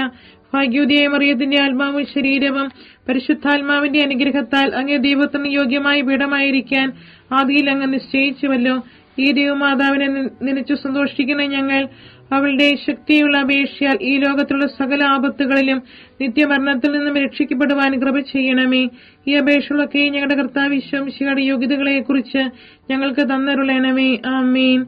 ഭാഗ്യോദയ മറിയത്തിന്റെ ആത്മാവും ശരീരവും പരിശുദ്ധാത്മാവിന്റെ അനുഗ്രഹത്താൽ അങ്ങേ ദൈവത്തിന് യോഗ്യമായ പീഠമായിരിക്കാൻ ആദിയിൽ അങ്ങ് നിശ്ചയിച്ചുവല്ലോ. ഈ ദൈവമാതാവിനെ നനച്ചു സന്തോഷിക്കുന്ന ഞങ്ങൾ അവളുടെ ശക്തിയുള്ള അപേക്ഷയാൽ ഈ ലോകത്തിലുള്ള സകല ആപത്തുകളിലും നിത്യമരണത്തിൽ നിന്നും രക്ഷിക്കപ്പെടുവാൻ കൃപ ചെയ്യണമേ. ഈ അപേക്ഷകളൊക്കെ ഞങ്ങളുടെ കർത്താവ് ഈശോമിശിഹായുടെ യോഗ്യതകളെ കുറിച്ച് ഞങ്ങൾക്ക് തന്നരുളണമേ. ആമേൻ.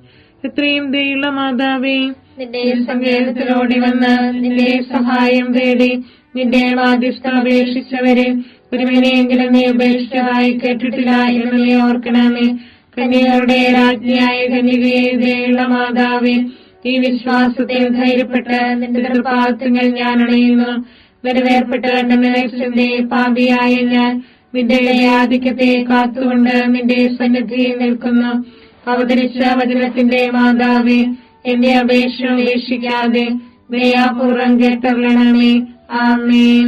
എത്രയും ദയുള്ള മാതാവേ, നിന്റെ സങ്കേതത്തിലോടി വന്ന് നിന്റെ സഹായം തേടി നിന്റെ മാധ്യസ്ഥം അപേക്ഷിച്ചവരെ ഒരുവനെയെങ്കിലും നീ ഉപേക്ഷിച്ചതായി കേട്ടിട്ടില്ല എന്ന് നീ ഓർക്കണമേ. കന്യകരുടെ രാജ്ഞിയായ കന്യകയെ ദയുള്ള മാതാവേ, ഈ വിശ്വാസത്തിൽ ധൈര്യപ്പെട്ട് നിന്റെ തൃപ്പാദങ്ങൾ ഞാൻ അണയുന്നു. നിറവേർപ്പെട്ട് കണ്ടെന്ന പാപിയായ ഞാൻ നിന്റെ ആധിക്യത്തെ കാത്തുകൊണ്ട് നിന്റെ സന്നിധിയിൽ നിൽക്കുന്നു. അവതരിച്ച വചനത്തിന്റെ മാതാവേ, എന്റെ അപേക്ഷ ഉപേക്ഷിക്കാതെ ദയാപൂർവം കേട്ടരുളണമേ. ആമേൻ.